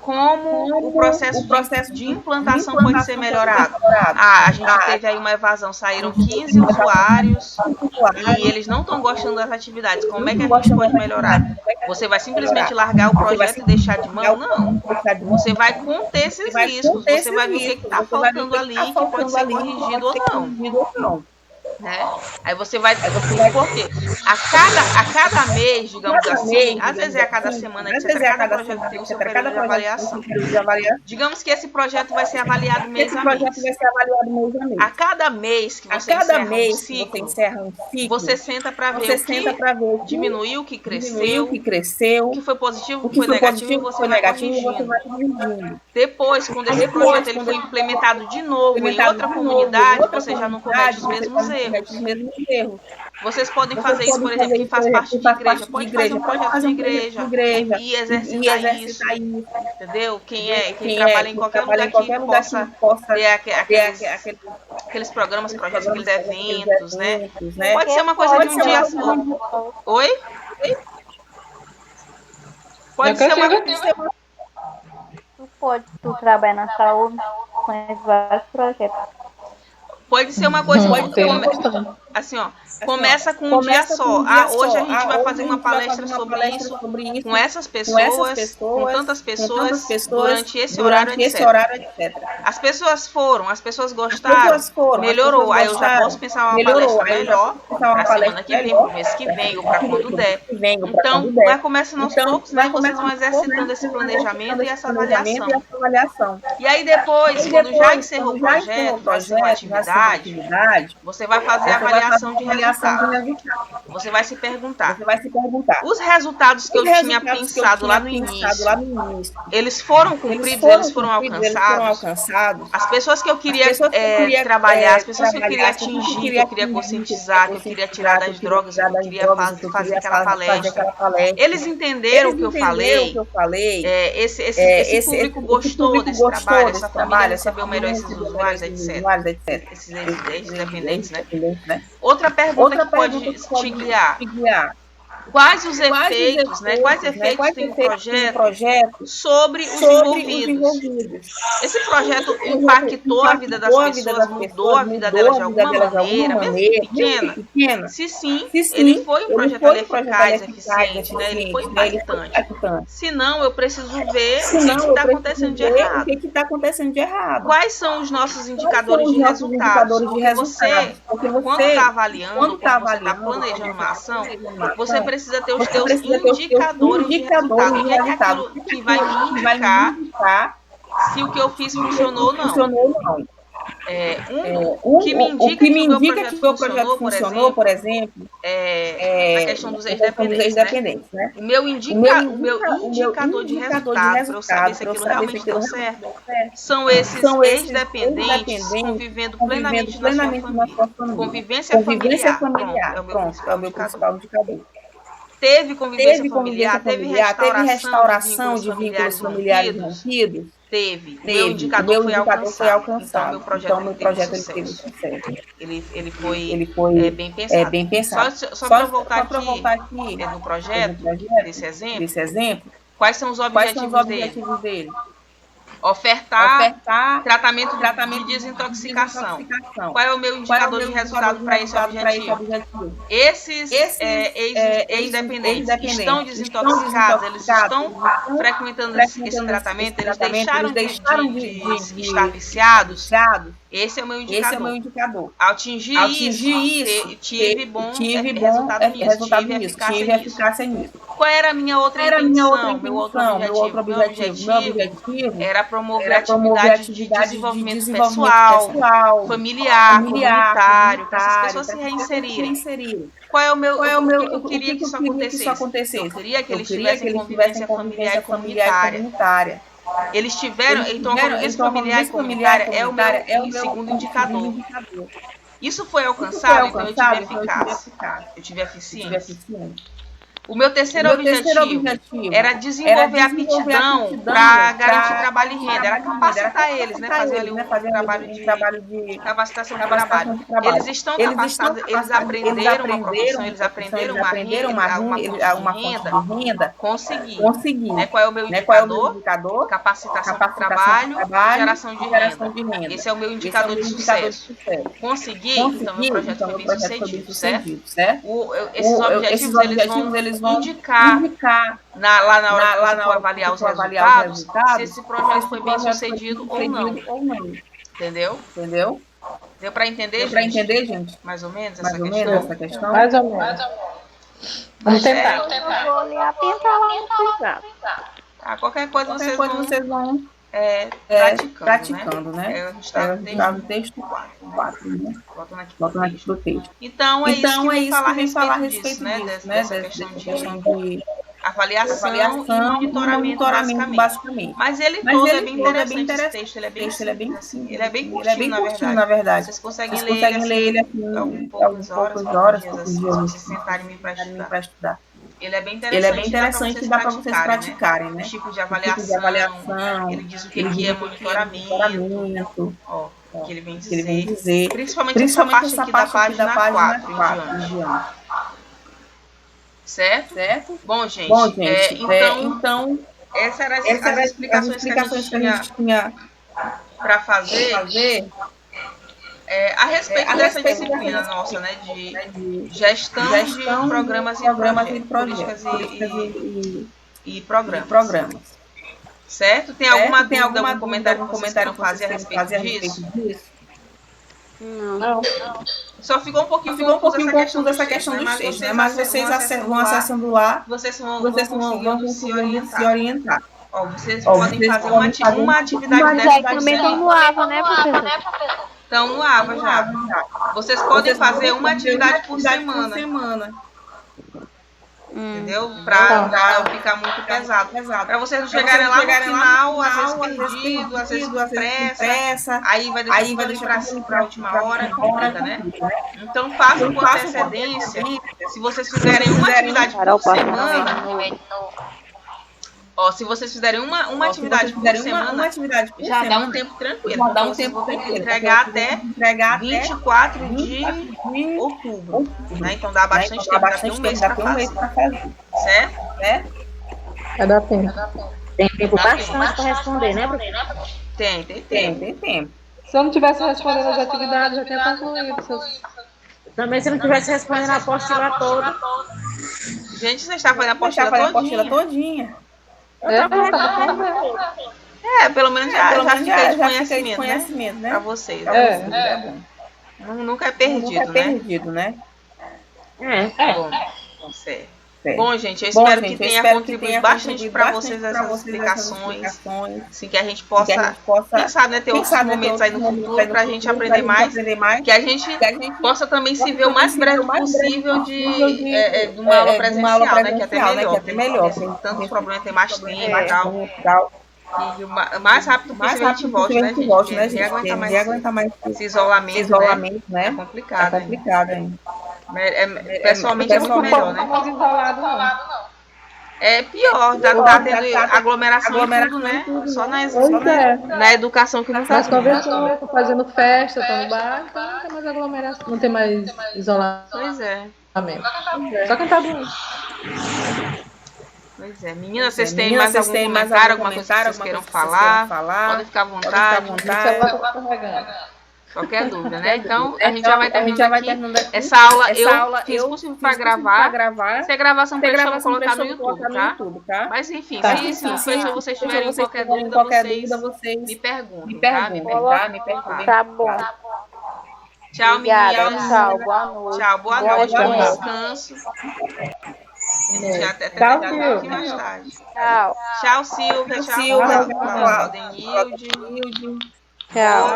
como o processo de implantação pode ser melhorado. A gente teve aí uma evasão, saíram 15 usuários e eles não estão gostando das atividades. Como é que a gente pode melhorar? Você vai simplesmente largar o projeto e deixar de mão? Não. Você vai conter esses riscos, você vai ver o que está faltando ali, que pode ser corrigido ou não. Né? Aí você vai... Por quê? A cada mês, digamos assim, às vezes é a cada semana, etc. Cada projeto tem o seu período de avaliação. Digamos que esse projeto vai ser avaliado mês a mês. A cada mês que você encerra um ciclo, você senta para ver o que diminuiu, o que cresceu, o que foi positivo, o que foi negativo, e você vai corrigindo. Depois, quando esse projeto ele foi implementado de novo em outra comunidade, você já não comete os mesmos erros. Vocês podem fazer isso, por exemplo, quem faz parte de igreja. Pode fazer um projeto de igreja e exercitar isso. Entendeu? Quem trabalha em qualquer lugar que possa ter aqueles programas, projetos, aqueles eventos, né? Pode ser uma coisa de um dia só. Oi? Pode ser uma... Tu trabalha na saúde com vários projetos. Pode ser uma coisa assim, ó, começa com um dia só. Hoje a gente vai fazer uma palestra sobre isso, com essas pessoas, com tantas pessoas, durante esse horário, etc. As pessoas gostaram, melhorou. Aí eu já posso pensar uma palestra melhor para a semana que vem, para o mês que vem, ou para quando der. Então, vai começando aos poucos, né? Vocês vão exercitando esse planejamento e essa avaliação. E aí depois, quando já encerrou o projeto, vai ser uma atividade, você vai fazer a avaliação de resultado. Você vai se perguntar, os resultados que eu tinha pensado lá no início, eles foram cumpridos, eles foram alcançados? As pessoas que eu queria trabalhar, as pessoas que eu queria atingir, que eu queria conscientizar, que eu queria tirar das drogas, que eu queria fazer aquela palestra, eles entenderam o que eu falei? Esse público gostou desse trabalho, essa família recebeu melhor esses usuários, etc. Esses ex-dependentes, né? Outra pergunta que pode te guiar. Quais os efeitos, né? Quais efeitos tem um projeto sobre os envolvidos? Esse projeto impactou a vida das pessoas, mudou a vida delas de alguma maneira, mesmo pequena? Se sim, ele foi um projeto eficaz, eficiente, né? Ele foi impactante. Se não, eu preciso ver o que está acontecendo de errado. Quais são os nossos indicadores de resultados? Porque você, quando está avaliando, quando você está planejando uma ação, você precisa ter os teus indicadores de resultado. O que é aquilo que vai me indicar se o que eu fiz funcionou ou não? O que me indica que o meu projeto funcionou, por exemplo, a questão dos ex-dependentes, né? O meu indicador de resultado, para eu saber se aquilo realmente deu certo, são esses ex-dependentes convivendo plenamente na sua família. Convivência familiar, pronto, é o meu principal indicador. Teve convivência familiar, teve restauração de vínculos familiares rompidos? Teve. O meu indicador foi alcançado. Então, meu projeto teve sucesso. Ele foi bem pensado. Só para voltar aqui no projeto, desse exemplo, quais são os objetivos dele? Ofertar tratamento de desintoxicação. Qual é o meu indicador de resultado para esse objetivo? Esses ex-dependentes estão desintoxicados, eles estão frequentando esse tratamento, eles deixaram de estar viciados. Esse é o meu indicador. Ao atingir isso, tive bom resultado nisso, tive eficácia nisso. Qual era a minha outra intenção, meu outro objetivo? Meu objetivo era promover atividades de desenvolvimento pessoal, familiar, comunitário, para essas pessoas se reinserirem. Qual é o meu? Eu queria que isso acontecesse. Eu queria que eles tivessem convivência familiar e comunitária. Eles tiveram, então a convivência familiar e comunitária é o meu segundo indicador. Isso foi alcançado, então eu tive eficácia. Eu tive eficiência. O meu terceiro objetivo era desenvolver aptidão para garantir trabalho e renda, era capacitar eles, né? Fazer ali um trabalho de capacitação de trabalho. Eles estão capacitados, eles aprenderam uma profissão, eles aprenderam uma fonte de renda, conseguir. Né? Qual é o meu indicador? Capacitação de trabalho e geração de renda. Esse é o meu indicador de sucesso. Conseguir, então meu projeto foi bem sucedido, certo? Esses objetivos, eles vão indicar lá na hora que for avaliar os resultados, se esse projeto foi bem sucedido ou não. Entendeu? Deu para entender, gente? Mais ou menos essa questão? Mais ou menos. Vamos tentar. Eu vou olhar, tentar lá no privado. Qualquer coisa vocês vão praticando, né? A gente está no texto 4, né? Voltando aqui pro texto. Então, é isso que eu falar a respeito disso, né? Dessa questão de avaliação e monitoramento, basicamente. Mas ele todo é bem interessante, esse texto. Ele é bem curtinho, na verdade. Vocês conseguem ler ele assim, poucas horas, poucos dias, se sentarem para estudar. Ele é bem interessante, dá para vocês praticarem, né? Tipo de avaliação, ele diz o que é monitoramento, que ele vem dizer. Principalmente essa parte aqui da página 4 em diante. Certo? Bom, gente, então essas eram as explicações que a gente tinha para fazer a respeito dessa disciplina nossa, né, de gestão de programas e projetos, políticas e programas. Certo? Tem alguma dúvida, algum comentário que vocês queiram fazer a respeito disso? Não. Só ficou um pouquinho confuso essa questão dos textos, né? Mas vocês vão acessando lá, vocês vão conseguindo se orientar. Ó, vocês podem fazer uma atividade dessa. Também estão no AVA, né, professor? Estão no AVA já. Vocês podem fazer uma atividade por semana. Entendeu? Para não ficar muito pesado. Para vocês não chegarem lá no final, às vezes perdido, às vezes com pressa, aí vai deixar para a última hora, complica, né? Então façam com antecedência. Se vocês fizerem uma atividade por semana, se vocês fizerem uma atividade por semana, já dá um tempo tranquilo. Dá um tempo tranquilo. Entregar até 24 de outubro. Né? Então dá bastante tempo, dá um mês para fazer. Certo? Vai dar tempo. Tem tempo bastante para responder, né, professor? Tem tempo. Se eu não tivesse respondendo as atividades, já tinha concluído. Também se não tivesse respondendo a apostila toda. Gente, você está fazendo a apostila todinha. Pelo menos já fica de conhecimento, né? Para vocês. É bom. Nunca é perdido, né? Bom, certo. Bom, gente, eu espero que tenha contribuído bastante para vocês essas explicações, assim, que a gente possa, quem sabe, né, ter outros momentos aí no futuro para a gente aprender mais, que a gente possa também se ver o mais breve possível de uma aula presencial, né, que é até melhor, tem tantos problemas, tem mais tempo e tal. E o mais rápido possível a gente volte, né, gente? Ninguém aguenta mais esse isolamento, né? É complicado ainda. Pessoalmente é muito melhor, né? É pior, tá tendo aglomeração e tudo, né? Só na educação que não tá. Nós conversamos, estão fazendo festa, estão no bar, então não tem mais aglomeração, não tem mais isolamento. Pois é. Só quem tá doente. Pois é. Meninas, vocês têm mais algum comentário, alguma coisa que vocês queiram falar? Podem ficar à vontade. Qualquer dúvida, né? Então, a gente já vai terminando aqui. Essa aula eu fiz possível para gravar. Se a gravação fechou, eu vou colocar no YouTube, tá? Mas, enfim, se vocês tiverem qualquer dúvida, vocês me perguntem, tá? Me perguntem. Tá bom. Tchau, meninas. Tchau, boa noite. Tchau, boa noite. Bom descanso. A gente já até aqui mais tarde. Tchau, Silvia. Tchau, Denilde. Tchau.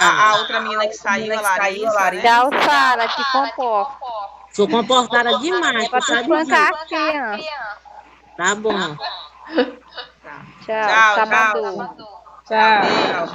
A outra menina que saiu, a Larissa, né? Tchau, Sara, te comporta. Sou comportada demais. Pra te espancar a criança. Tá bom. Tchau. Tchau.